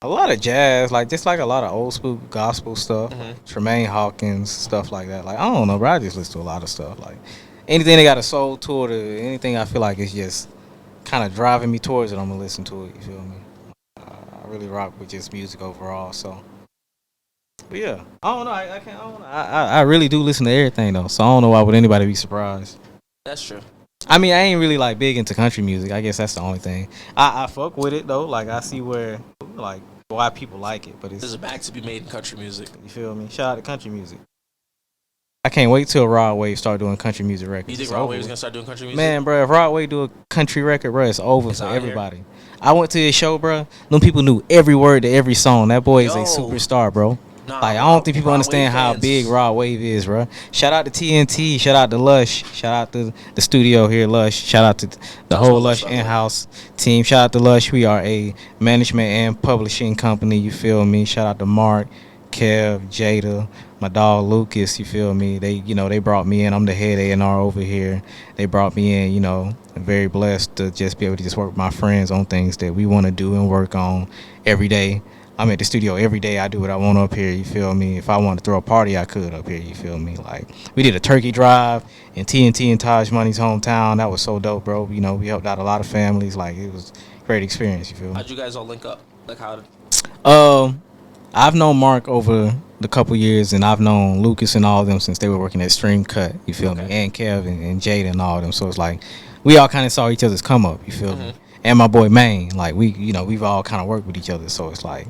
lot of jazz, like just like a lot of old school gospel stuff, Tremaine Hawkins, stuff like that. Like I don't know, bro. I just listen to a lot of stuff. Like anything they got a soul to it, or anything I feel like is just kind of driving me towards it, I'm gonna listen to it. You feel me? I really rock with just music overall. So, but yeah, I don't know. I can't. I don't know. I really do listen to everything though. So I don't know why would anybody be surprised. That's true. I mean, I ain't really like big into country music. I guess that's the only thing. I fuck with it though. Like I see where like why people like it, but there's a bag to be made in country music. You feel me? Shout out to country music. I can't wait till Rod Wave start doing country music records. You think Rod Wave's gonna start doing country music? Man, bro, if Rod Wave do a country record, bro, it's over for everybody. Here. I went to his show, bro. Them people knew every word to every song. That boy is a superstar, bro. Nah, like I don't think people understand how big Rod Wave is, bro. Shout out to TNT. Shout out to Lush. Shout out to the studio here, Lush. Shout out to the whole Lush in-house team. Shout out to Lush. We are a management and publishing company. You feel me? Shout out to Mark, Kev, Jada, my dog Lucas. You feel me? They brought me in. I'm the head A&R over here. They brought me in. You know, I'm very blessed to just be able to just work with my friends on things that we want to do and work on every day. I'm at the studio every day. I do what I want up here, you feel me? If I want to throw a party, I could up here, you feel me? Like, we did a turkey drive in TNT in Taj Money's hometown. That was so dope, bro. You know, we helped out a lot of families. Like, it was a great experience, you feel me? How'd you guys all link up? Like, how did... I've known Mark over the couple years, and I've known Lucas and all of them since they were working at Stream Cut, you feel me? And Kevin and Jada and all of them. So it's like, we all kind of saw each other's come up, you feel me? And my boy Maine, like we've all kind of worked with each other, so it's like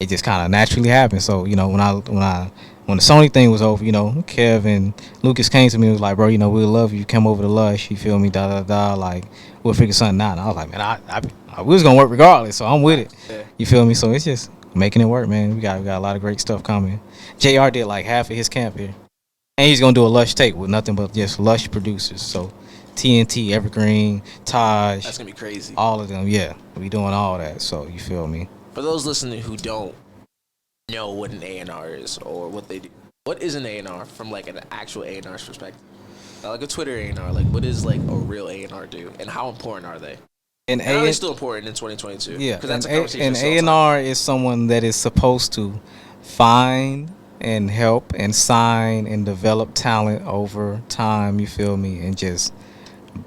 it just kind of naturally happened. So when the Sony thing was over, Kev and Lucas came to me and was like, bro, we love you. Come over to Lush, you feel me? Like we'll figure something out. And I was like, man, I we was gonna work regardless, so I'm with it. Yeah. You feel me? So it's just making it work, man. We got a lot of great stuff coming. JR did like half of his camp here. And he's gonna do a Lush tape with nothing but just Lush producers. So TNT, Evergreen, Taj, That's gonna be crazy. all of them. Yeah, we doing all that. So you feel me? For those listening who don't know what an A&R is or what they do, what is an A&R from like an actual A&R's perspective? Like a Twitter A&R, like what is like a real A&R do, and how important are they? And are they still important in 2022? Yeah, because that's a conversation. An A&R is someone that is supposed to find and help and sign and develop talent over time. You feel me? And just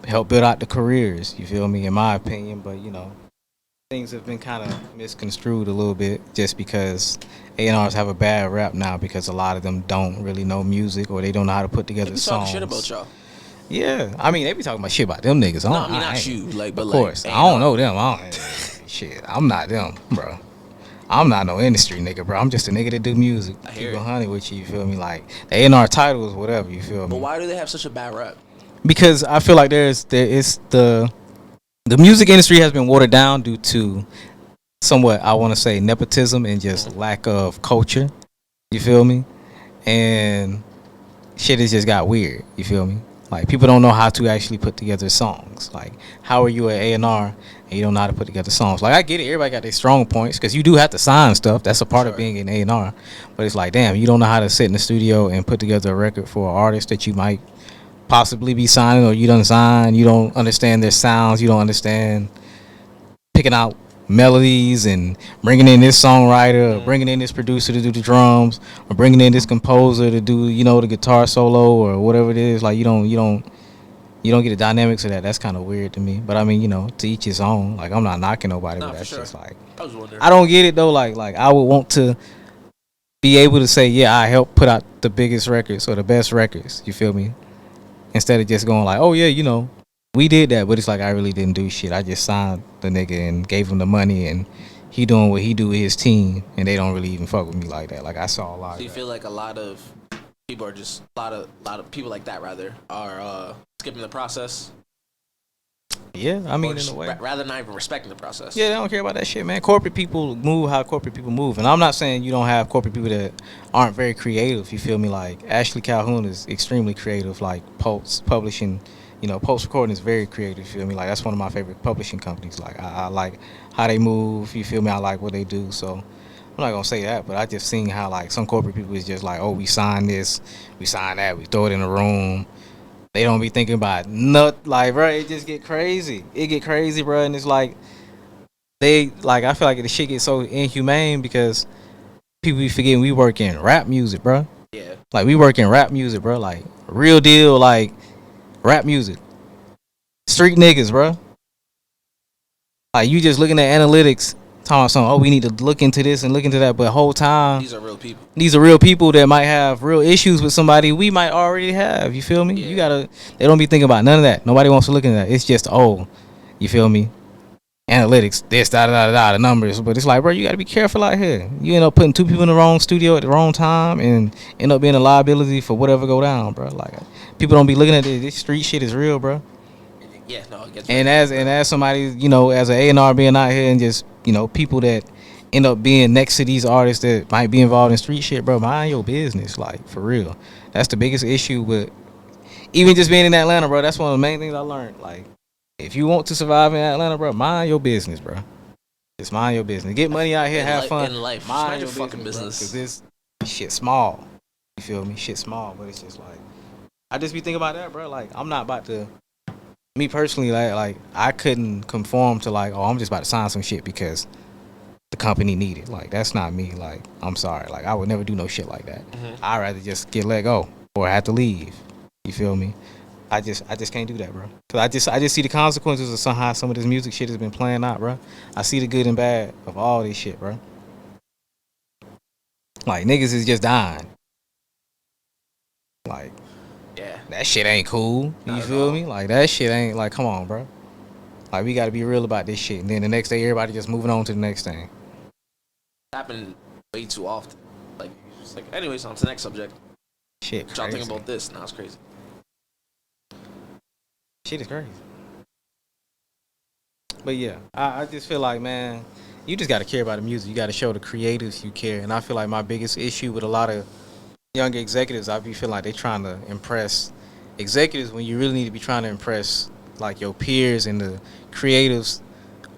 help build out the careers. You feel me? In my opinion, but you know, things have been kind of misconstrued a little bit just because A&Rs have a bad rap now because a lot of them don't really know music or they don't know how to put together they be songs. Talking shit about y'all. Yeah, I mean they be talking about shit about them niggas. No, I mean not you, like, but of course, like, I don't know them. Shit, I'm not them, bro. I'm not no industry nigga, bro. I'm just a nigga that do music. I hear Keep it. 100 with you. You feel me? Like the A&R titles, whatever. You feel me? But why do they have such a bad rap? Because I feel like there is the music industry has been watered down due to somewhat, I want to say, nepotism and just lack of culture. You feel me? And shit has just got weird. You feel me? Like people don't know how to actually put together songs. Like how are you an A&R and you don't know how to put together songs? Like I get it, everybody got their strong points because you do have to sign stuff. That's a part of being an A&R. But it's like, damn, you don't know how to sit in the studio and put together a record for an artist that you might possibly be signing or you don't sign. You don't understand their sounds. You don't understand picking out melodies and bringing in this songwriter or bringing in this producer to do the drums or bringing in this composer to do, you know, the guitar solo or whatever it is. Like you don't get the dynamics of that. That's kind of weird to me. But I mean, you know, to each his own. Like I'm not knocking nobody, but that's just like I don't get it though. Like I would want to be able to say, yeah, I helped put out the biggest records or the best records. You feel me? Instead of just going like, oh yeah, you know, we did that, but it's like I really didn't do shit. I just signed the nigga and gave him the money, and he doing what he do with his team, and they don't really even fuck with me like that. Like I saw a lot. So you feel like a lot of people are just a lot of people like that rather are skipping the process. Yeah, I mean, in a way, rather not even respecting the process. Yeah, they don't care about that shit, man. Corporate people move how corporate people move, and I'm not saying you don't have corporate people that aren't very creative. You feel me? Like Ashley Calhoun is extremely creative. Like post publishing, you know, post recording is very creative. You feel me? Like that's one of my favorite publishing companies. Like I like how they move. You feel me? I like what they do. So I'm not gonna say that, but I just seen how like some corporate people is just like, oh, we sign this, we sign that, we throw it in the room. They don't be thinking about like, bro, it just get crazy. It get crazy, bro, and it's like I feel like the shit gets so inhumane because people be forgetting we work in rap music, bro. Yeah. Like we work in rap music, bro. Like real deal, like rap music. Street niggas, bro. Like you just looking at analytics, talking about something. Oh, we need to look into this and look into that, but the whole time these are real people. These are real people that might have real issues with somebody we might already have. You feel me? Yeah. They don't be thinking about none of that. Nobody wants to look into that. It's just, oh, you feel me? Analytics, this, the numbers. But it's like, bro, you got to be careful out here. You end up putting two people in the wrong studio at the wrong time and end up being a liability for whatever go down, bro. Like, people don't be looking at this. This street shit is real, bro. Yeah, no, it gets and as somebody, you know, as an A&R being out here and just, you know, people that end up being next to these artists that might be involved in street shit, bro, mind your business, like, for real. That's the biggest issue with even just being in Atlanta, bro. That's one of the main things I learned. Like, if you want to survive in Atlanta, bro, mind your business, bro. Just mind your business. Get money out here, have fun. In life, mind your fucking business. Because this shit small. You feel me? Shit small, but it's just like, I just be thinking about that, bro. Like, I'm not about to, me personally, like I couldn't conform to like, oh, I'm just about to sign some shit because the company need it. Like, that's not me. Like, I'm sorry. Like, I would never do no shit like that. I'd rather just get let go or have to leave. You feel me? I just can't do that, bro. Cause I just see the consequences of somehow some of this music shit has been playing out, bro. I see the good and bad of all this shit, bro. Like, niggas is just dying. Like, yeah, that shit ain't cool. You feel me? Like, that shit ain't, like, come on, bro. Like, we gotta be real about this shit. And then the next day, everybody just moving on to the next thing. It happened way too often. Like, it's like, anyways, on to the next subject. Shit, what y'all think about this? Now it's crazy. Shit is crazy. But yeah, I just feel like, man, you just gotta care about the music. You gotta show the creatives you care. And I feel like my biggest issue with a lot of young executives, I be feeling like they trying to impress executives when you really need to be trying to impress like your peers and the creatives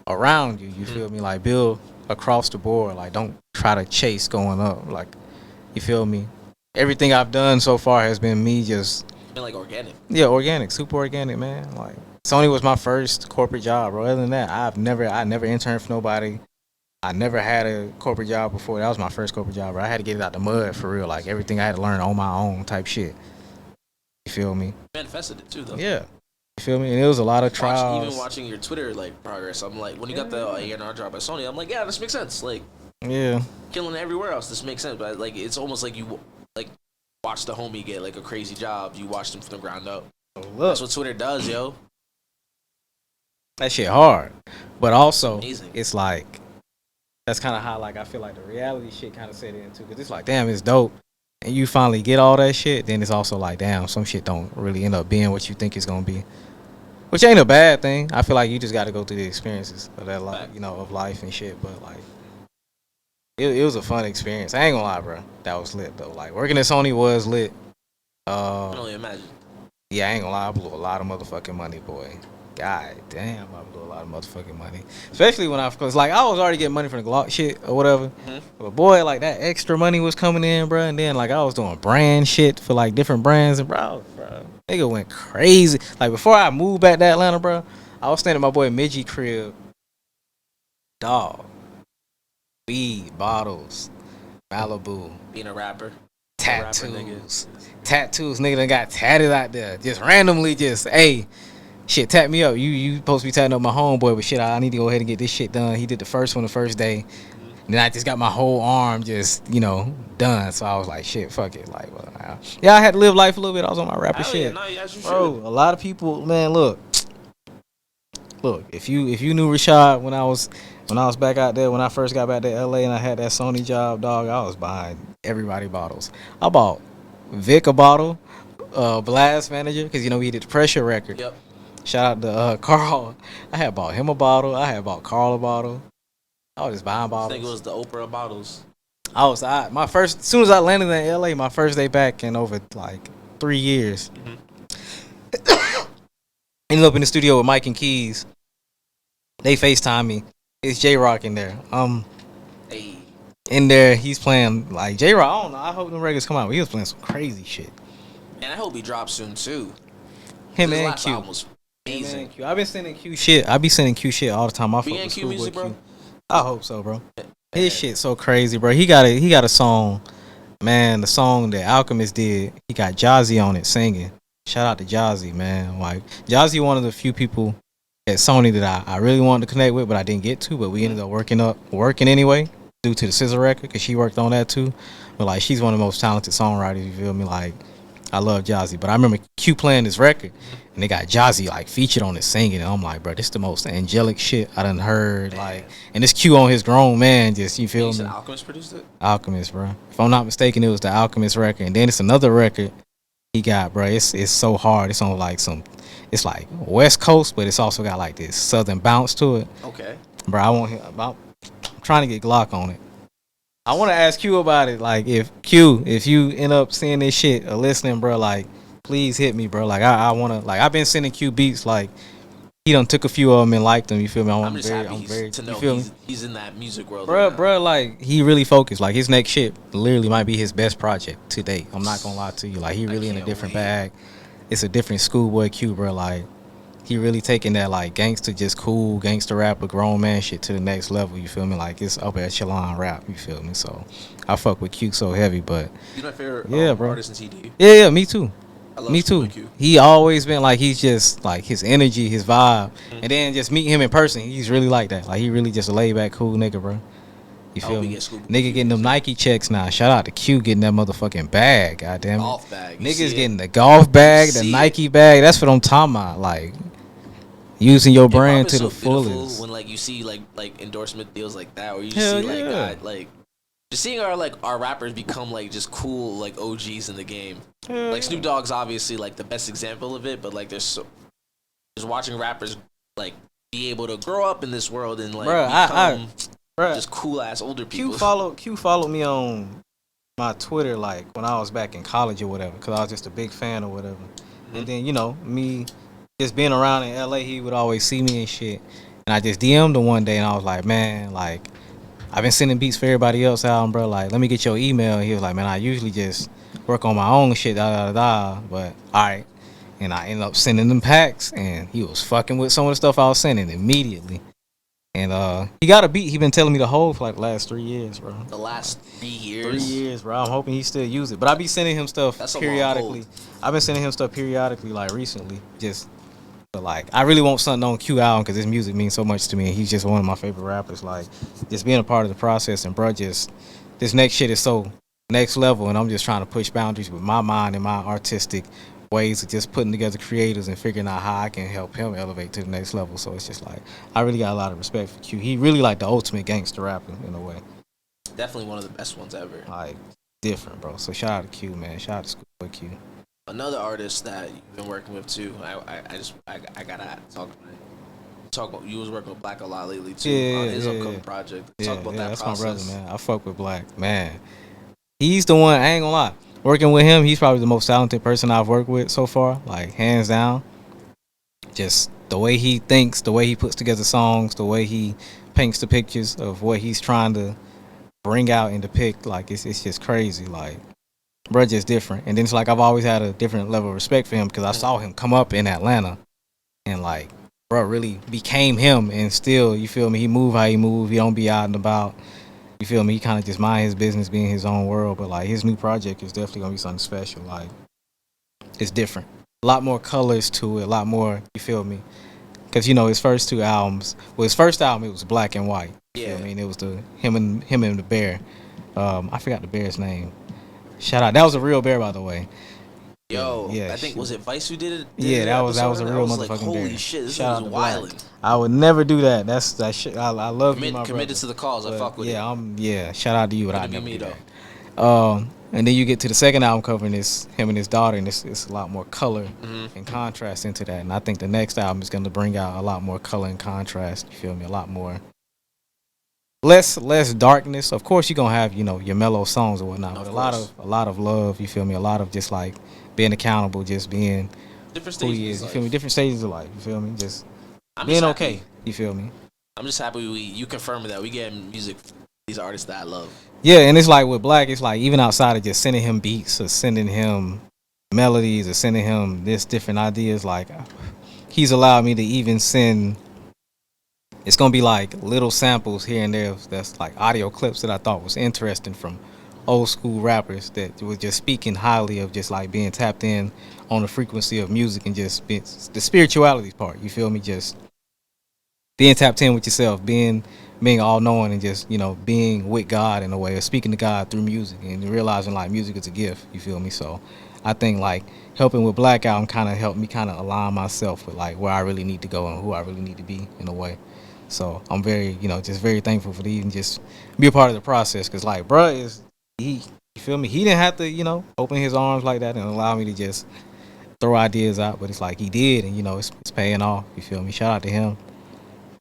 around you. You feel me? Like build across the board. Like don't try to chase going up. Like you feel me? Everything I've done so far has been me just Been like organic. yeah, organic, super organic, man. Like Sony was my first corporate job, bro. Other than that, I never interned for nobody. I never had a corporate job before. That was my first corporate job, bro. I had to get it out the mud for real. Like everything I had to learn on my own type shit. You feel me? Manifested it too, though. Yeah. You feel me? And it was a lot of trials. Even watching your Twitter like progress, I'm like, when you got the A&R job at Sony, I'm like, yeah, this makes sense. Like, yeah, killing everywhere else, this makes sense. But like, it's almost like you like watch the homie get like a crazy job. You watch them from the ground up. Look, That's what Twitter does, yo. that shit hard, but also Amazing. it's like that's kind of how like I feel like the reality shit kind of set in too. Cause it's like, damn, it's dope, and you finally get all that shit. Then it's also like, damn, some shit don't really end up being what you think it's gonna be. Which ain't a bad thing. I feel like you just got to go through the experiences of that life, you know, of life and shit. But like, it was a fun experience. I ain't gonna lie, bro. That was lit though. Like working at Sony was lit. I can only imagine. Yeah, I ain't gonna lie. I blew a lot of motherfucking money, boy. God damn, I blew a lot of motherfucking money. Especially when cause like I was already getting money from the Glock shit or whatever. But boy, like that extra money was coming in, bro. And then like I was doing brand shit for like different brands and bro. Nigga went crazy. Like before I moved back to Atlanta, bro, I was staying at my boy Midgie crib. Dog. Weed, bottles, Malibu. Being a rapper. Tattoos. Tattoos, nigga done got tatted out there. Just randomly hey, shit, tat me up. You supposed to be tatting up my homeboy, but shit, I need to go ahead and get this shit done. He did the first one the first day. And then I just got my whole arm just, done. So I was like, shit, fuck it. Like, well, yeah, I had to live life a little bit. I was on my rapper shit. Yeah, bro, a lot of people, man, look, if you knew Rashad when I was back out there, when I first got back to LA and I had that Sony job, dog, I was buying everybody bottles. I bought Vic a bottle, Blast Manager, because, he did the Pressure record. Yep. Shout out to Carl. I had bought him a bottle. I had bought Carl a bottle. I was just buying bottles. I think it was the Oprah bottles. As soon as I landed in LA, my first day back in over like 3 years. Ended up in the studio with Mike and Keys. They FaceTime me. It's J-Rock in there. Hey. In there, he's playing like J-Rock. I don't know. I hope them records come out. But he was playing some crazy shit. And I hope he drops soon too. Him and Q. Amazing. I've been sending Q shit. I be sending Q shit all the time. I fuck with Q music, bro. I hope so, bro. His shit so crazy, bro. He got a song, man. The song that Alchemist did. He got Jazzy on it singing. Shout out to Jazzy, man. Like Jazzy, one of the few people at Sony that I really wanted to connect with, but I didn't get to. But we ended up working anyway due to the Scissor record because she worked on that too. But like she's one of the most talented songwriters. You feel me? Like I love Jazzy. But I remember Q playing this record. And they got Jazzy like featured on it singing, and I'm like, bro, this is the most angelic shit I done heard. Man. Like, and this Q on his grown man, just you feel me? Alchemist produced it. Alchemist, bro. If I'm not mistaken, it was the Alchemist record, and then it's another record he got, bro. It's so hard. It's on like it's like West Coast, but it's also got like this Southern bounce to it. Okay. Bro, I'm trying to get Glock on it. I want to ask Q about it. Like, if you end up seeing this shit or listening, bro, like. Please hit me, bro. Like I wanna, like I've been sending Q beats. Like he done took a few of them and liked them. You feel me? I'm just happy to know he's in that music world, bro. Bro, like he really focused. Like his next shit literally might be his best project to date. I'm not gonna lie to you. Like he really in a different bag. It's a different schoolboy Q, bro. Like he really taking that like gangster, just cool gangster rapper, grown man shit to the next level. You feel me? Like it's upper echelon rap. You feel me? So I fuck with Q so heavy, but you my favorite bro. artist in TD? Yeah, me too. Me too. He always been like he's just like his energy, his vibe, and then just meet him in person. He's really like that. Like he really just a laid back, cool nigga, bro. You feel me? Nigga getting them Nike checks now. Shout out to Q getting that motherfucking bag. Goddamn. Golf bag. Niggas getting the golf bag, the Nike bag. That's what I'm talking about. Like using your brand to the fullest. When like you see like endorsement deals like that, or you just see like just seeing our rappers become like just cool like OGs in the game. Like Snoop Dogg's obviously like the best example of it, but like there's watching rappers like be able to grow up in this world and like become just cool ass older people. Q followed me on my Twitter like when I was back in college or whatever, because I was just a big fan or whatever. And then me just being around in LA, he would always see me and shit. And I just DM'd him one day, and I was like, man, like I've been sending beats for everybody else out, bro. Like, let me get your email. And he was like, man, I usually just work on my own shit, but all right. And I ended up sending them packs, and he was fucking with some of the stuff I was sending immediately. And he got a beat he been telling me to hold for like the last 3 years, bro. The last 3 years? 3 years, bro. I'm hoping he still use it. But I be sending him stuff periodically. I've been sending him stuff periodically, like recently. But like, I really want something on Q album because his music means so much to me. And he's just one of my favorite rappers. Like, just being a part of the process. And, bro, just this next shit is so next level. And I'm just trying to push boundaries with my mind and my artistic ways of just putting together creators and figuring out how I can help him elevate to the next level. So it's just like, I really got a lot of respect for Q. He really like the ultimate gangster rapper in a way. Definitely one of the best ones ever. Like, different, bro. So shout out to Q, man. Shout out to Schoolboy Q. Another artist that you've been working with too. I gotta talk about. You was working with Black a lot lately too on his upcoming project. Talk about that that's process. my brother, man. I fuck with Black, man. He's the one. I ain't gonna lie. Working with him, he's probably the most talented person I've worked with so far, like hands down. Just the way he thinks, the way he puts together songs, the way he paints the pictures of what he's trying to bring out and depict, like it's just crazy. Like, bro, just different. And then it's like I've always had a different level of respect for him because I saw him come up in Atlanta, and like, bro, really became him. And still, you feel me? He move how he move. He don't be out and about. You feel me? He kind of just mind his business, be in his own world. But like his new project is definitely gonna be something special. Like, it's different. A lot more colors to it. A lot more. You feel me? Because his first two albums. Well, his first album it was black and white. You feel me? And it was him and the bear. I forgot the bear's name. Shout out. That was a real bear, by the way. Yo, yeah, I think was it Vice who did it? That was a real motherfucking like, bear. Holy shit, this Shout is wild. I would never do that. That shit. I love you, my committed brother. to the cause. I fuck with it. Yeah. Shout out to you, but I never be me do though. that. And then you get to the second album cover, and it's him and his daughter, and it's a lot more color and contrast into that. And I think the next album is going to bring out a lot more color and contrast. You feel me? A lot more. Less darkness. Of course, you're gonna have your mellow songs or whatnot, but a lot of love. You feel me? A lot of just like being accountable, just being different who he is. You feel me? Different stages of life. You feel me? Just being okay. You feel me? I'm just happy you confirming that we getting music from these artists that I love. Yeah, and it's like with Black, it's like even outside of just sending him beats or sending him melodies or sending him this different ideas, like he's allowed me to even send. It's gonna be like little samples here and there that's like audio clips that I thought was interesting from old school rappers that were just speaking highly of just like being tapped in on the frequency of music and just the spirituality part. You feel me? Just being tapped in with yourself, being all knowing and just being with God in a way, or speaking to God through music and realizing like music is a gift. You feel me? So I think like helping with Black Album kind of helped me kind of align myself with like where I really need to go and who I really need to be in a way. So I'm very, just very thankful for even just be a part of the process. Cause like, bruh you feel me? He didn't have to, open his arms like that and allow me to just throw ideas out. But it's like he did, and it's paying off. You feel me? Shout out to him.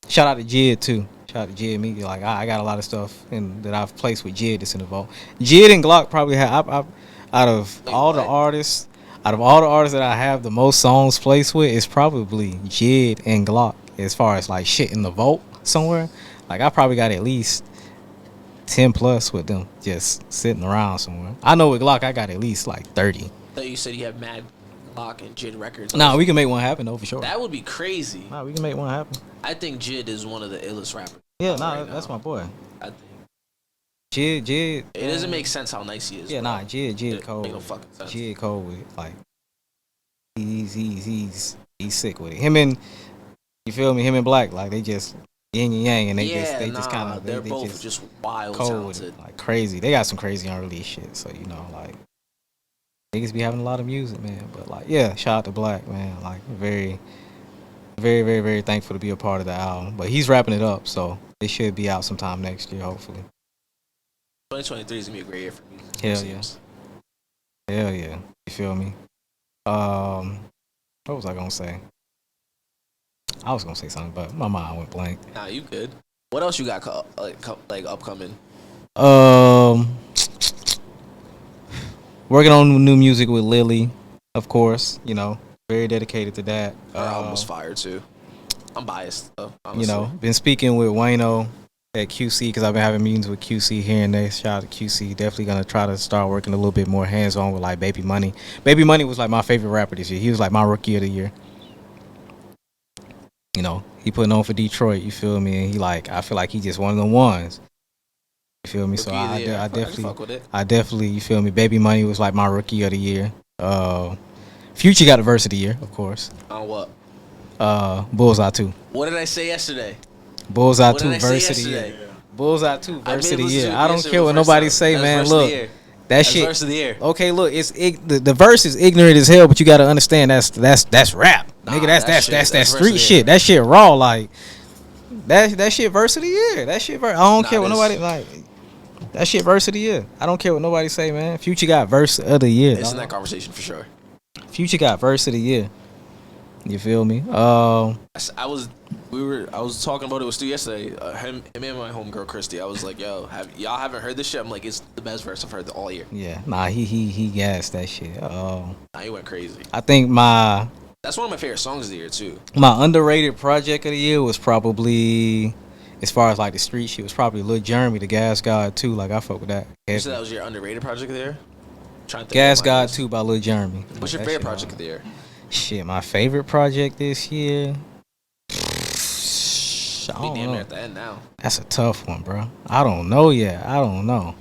Shout out to Jid too. Shout out to Jid. Me, like I got a lot of stuff that I've placed with Jid that's in the vault. Jid and Glock probably have out of all the artists that I have the most songs placed with, it's probably Jid and Glock. As far as like shit in the vault somewhere, like I probably got at least 10 plus with them just sitting around somewhere. I know with Glock I got at least like 30. I thought you said you have mad Glock and Jid records. Nah, we can make one happen though for sure. That would be crazy. Nah, we can make one happen. I think Jid is one of the illest rappers. Yeah, that's my boy. I think Jid. It doesn't make sense how nice he is. Yeah, bro. Jid cold. Make no fucking sense. Jid cold with it. Like he's sick with it. Him and you feel me? Him and Black, like they just yin and yang, and they just kind of they're both just wild, cold, talented, like crazy. They got some crazy unreleased shit. So like niggas be having a lot of music, man. But like, yeah, shout out to Black, man. Like very, very, very, very thankful to be a part of the album. But he's wrapping it up, so it should be out sometime next year, hopefully. 2023 is gonna be a great year for music. Hell yeah. You feel me? What was I gonna say? I was gonna say something, but my mind went blank. Nah, you good. What else you got like upcoming? Working on new music with Lily, of course. You know, very dedicated to that. Her album was fire too. I'm biased though, honestly. You know, been speaking with Wayno at QC because I've been having meetings with QC here and there. Shout out to QC. Definitely gonna try to start working a little bit more hands on with like Baby Money. Baby Money was like my favorite rapper this year. He was like my rookie of the year. You know, he putting on for Detroit. You feel me? And he like, I feel like he just one of the ones. You feel me? So I definitely, you feel me? Baby Money was like my rookie of the year. Future got the verse of the year, of course. On what? Bullseye 2. What did I say yesterday? Bullseye 2 verse of the year. Bullseye 2 verse of the year. I don't care what nobody say, man. Look, that shit. Verse of the year. Okay, look, it's the verse is ignorant as hell, but you got to understand that's rap, nigga. That's street shit. That shit raw, like that shit verse of the year. That shit verse. I don't care what nobody like. That shit verse of the year. I don't care what nobody say, man. Future got verse of the year. It's in that conversation for sure. Future got verse of the year. You feel me? I was talking about it with Stu yesterday. Him and my homegirl Christy. I was like, "Yo, y'all haven't heard this shit?" I'm like, "It's the best verse I've heard all year." Yeah, nah, he gassed that shit. Nah, he went crazy. I think that's one of my favorite songs of the year too. My underrated project of the year was probably, as far as like the street shit, was probably Lil Jeremy, the Gas God 2. Like I fuck with that. You said that was your underrated project of the year? Gas God 2 by Lil Jeremy. What's your favorite project of the year? Shit, my favorite project this year. I don't know. At the end now. That's a tough one, bro. I don't know yet. I don't know.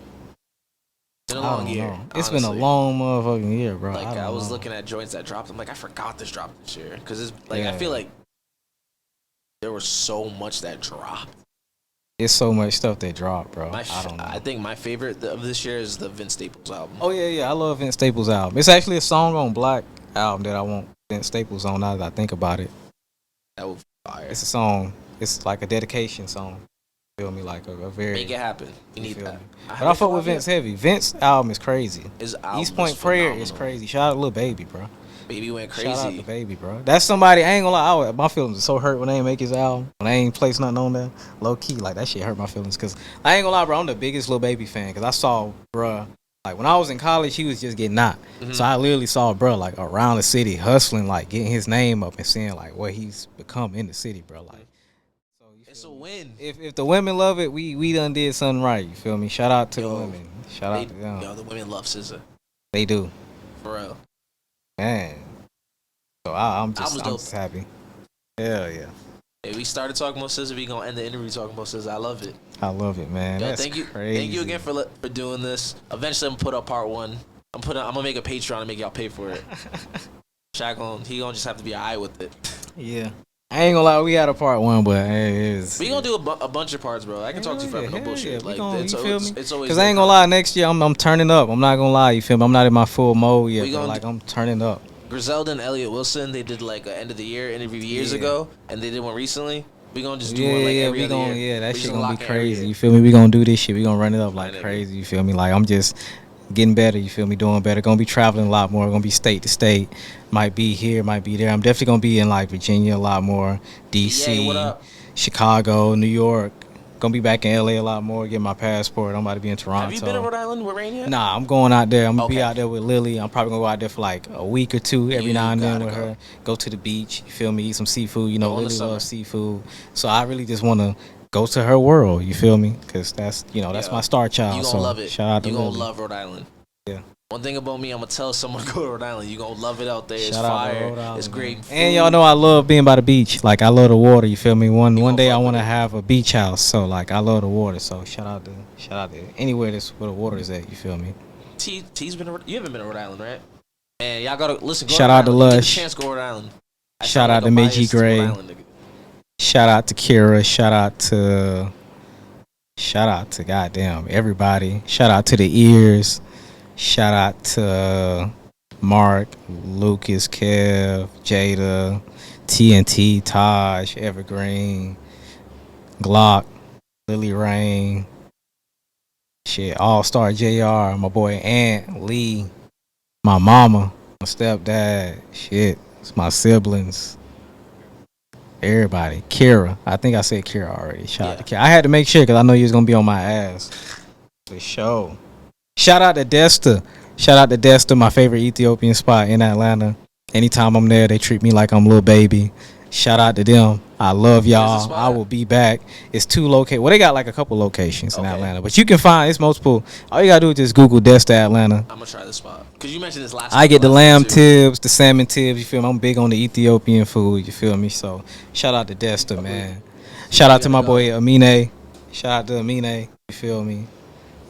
It's been a long year. It's been a long motherfucking year, bro. Like I was looking at joints that dropped. I'm like, I forgot this dropped this year because it's like I feel like there was so much that dropped. It's so much stuff that dropped, bro. I don't know. I think my favorite of this year is the Vince Staples album. Oh yeah, I love Vince Staples album. It's actually a song on Black album that I want Vince Staples on. Now that I think about it, that would be fire. It's a song. It's like a dedication song. Feel me? Like a very make it happen. You need that. But I fuck with Vince heavy. Vince album is crazy. His album East Point Prayer is crazy. Shout out to Lil Baby, bro. Baby went crazy. Shout out to Baby, bro. That's somebody, I ain't gonna lie, my feelings are so hurt when they ain't make his album. When they ain't place nothing on there. Low key, like that shit hurt my feelings. Cause I ain't gonna lie, bro, I'm the biggest Lil Baby fan. Cause I saw, bro, like when I was in college, he was just getting out. Mm-hmm. So I literally saw, bro, like around the city hustling, like getting his name up and seeing like what he's become in the city, bro. Like, so it's a win. If the women love it, we done did something right. You feel me? Shout out to the women. Shout out to them. Yo, the women love SZA. They do. For real. Man. So I'm just happy. Hell yeah. Hey, we started talking about SZA. We gonna end the interview talking about SZA. I love it. I love it, man. Yo, that's thank you. crazy. Thank you again for doing this. Eventually, I'm gonna put up part 1. I'm gonna make a Patreon and make y'all pay for it. Shaq he gonna just have to be alright with it. Yeah. I ain't gonna lie, we had a part 1, but we gonna do a bunch of parts, bro. I can talk to you forever, no bullshit. Yeah. Like, you feel me? It's always. Cause I ain't gonna lie, next year I'm turning up. I'm not gonna lie, you feel me? I'm not in my full mode yet, but like I'm turning up. Griselda and Elliot Wilson, they did like an end of the year interview years ago, and they did one recently. We gonna just do one like every other year. Yeah, that shit gonna be crazy. You feel me? We gonna do this shit. We gonna run it up like crazy. You feel me? Like I'm just getting better. You feel me? Doing better. Gonna be traveling a lot more. Gonna be state to state. Might be here. Might be there. I'm definitely gonna be in like Virginia a lot more. DC, Chicago, New York. Gonna be back in LA a lot more. Get my passport. I'm about to be in Toronto. Have you been in Rhode Island with Rain yet? Nah, I'm going out there. I'm gonna be out there with Lily. I'm probably gonna go out there for like a week or two every now and then with her. Go to the beach. You feel me? Eat some seafood. You know, Lily loves seafood. So I really just wanna go to her world. You feel me? Cause that's that's my star child. You gonna love it. Shout out to Lily. You gonna Lily. love Rhode Island. Yeah. One thing about me, I'm gonna tell someone to go to Rhode Island. You gonna love it out there. It's fire. It's great. And y'all know I love being by the beach. Like I love the water. You feel me? One day I want to have a beach house. So like I love the water. So shout out to anywhere that's where the water is at. You feel me? T's been. You haven't been to Rhode Island, right? And y'all gotta listen. Shout out to Lush. Chance to go to Rhode Island. Shout out to Midgie Gray. Shout out to Kira. Shout out to goddamn everybody. Shout out to the ears. Shout out to Mark, Lucas, Kev, Jada, TNT, Taj, Evergreen, Glock, Lily Rain, shit, All-Star JR, my boy Ant, Lee, my mama, my stepdad, shit, it's my siblings, everybody. Kira, I think I said Kira already. Shout out to Kira. I had to make sure because I know you was going to be on my ass. For sure. Shout out to Desta, Shout out to Desta, my favorite Ethiopian spot in Atlanta. Anytime I'm there, they treat me like I'm Lil Baby. Shout out to them. I love y'all. I will be back. It's 2 locations. Well, they got like a couple locations in Atlanta, but you can find it's multiple. All you gotta do is just Google Desta Atlanta. I'm gonna try this spot because you mentioned this last. I get the lamb tibs, the salmon tibs. You feel me? I'm big on the Ethiopian food. You feel me? So shout out to Desta, man. Shout out to my boy Amine. Shout out to Amine. You feel me?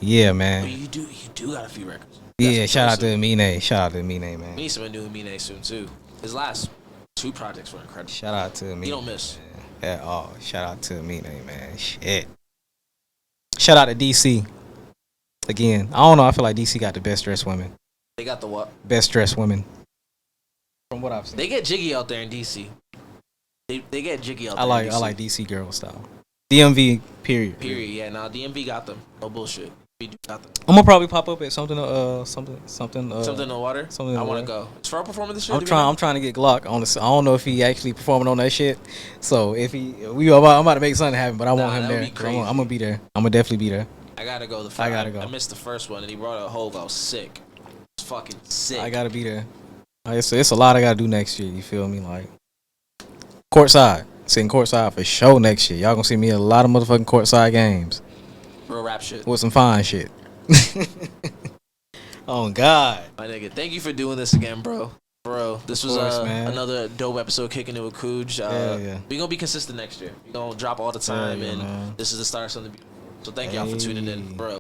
Yeah, man. But you do got a few records. Yeah, shout out to Amine. Shout out to Amine, man. We need some new Amine soon too. His last 2 projects were incredible. Shout out to Amine. He don't miss. At all. Shout out to Amine, man. Shit. Shout out to DC. Again, I don't know. I feel like DC got the best dressed women. They got the what? Best dressed women. From what I've seen. They get jiggy out there in DC. They get jiggy out there. I like DC girl style. DMV, period. Period. Yeah, nah, DMV got them. No bullshit. We do got them. I'm gonna probably pop up at something Something in the water. I want to go. It's for a performance this year. I'm trying to get Glock on the. I don't know if he actually performing on that shit. So if I'm about to make something happen, but I want him there. I'm gonna be there. I'm gonna definitely be there. I gotta go. I missed the first one, and he brought a whole. I was sick. It's fucking sick. I gotta be there. It's a lot I gotta do next year. You feel me? Like courtside, sitting courtside for sure next year. Y'all gonna see me at a lot of motherfucking courtside games. Real rap shit. With some fine shit. Oh God, my nigga, thank you for doing this again, bro. Bro, this was another dope episode, Kicking It with Cooj. We gonna be consistent next year. We gonna drop all the time, and this is the start of something beautiful. So thank y'all for tuning in, bro.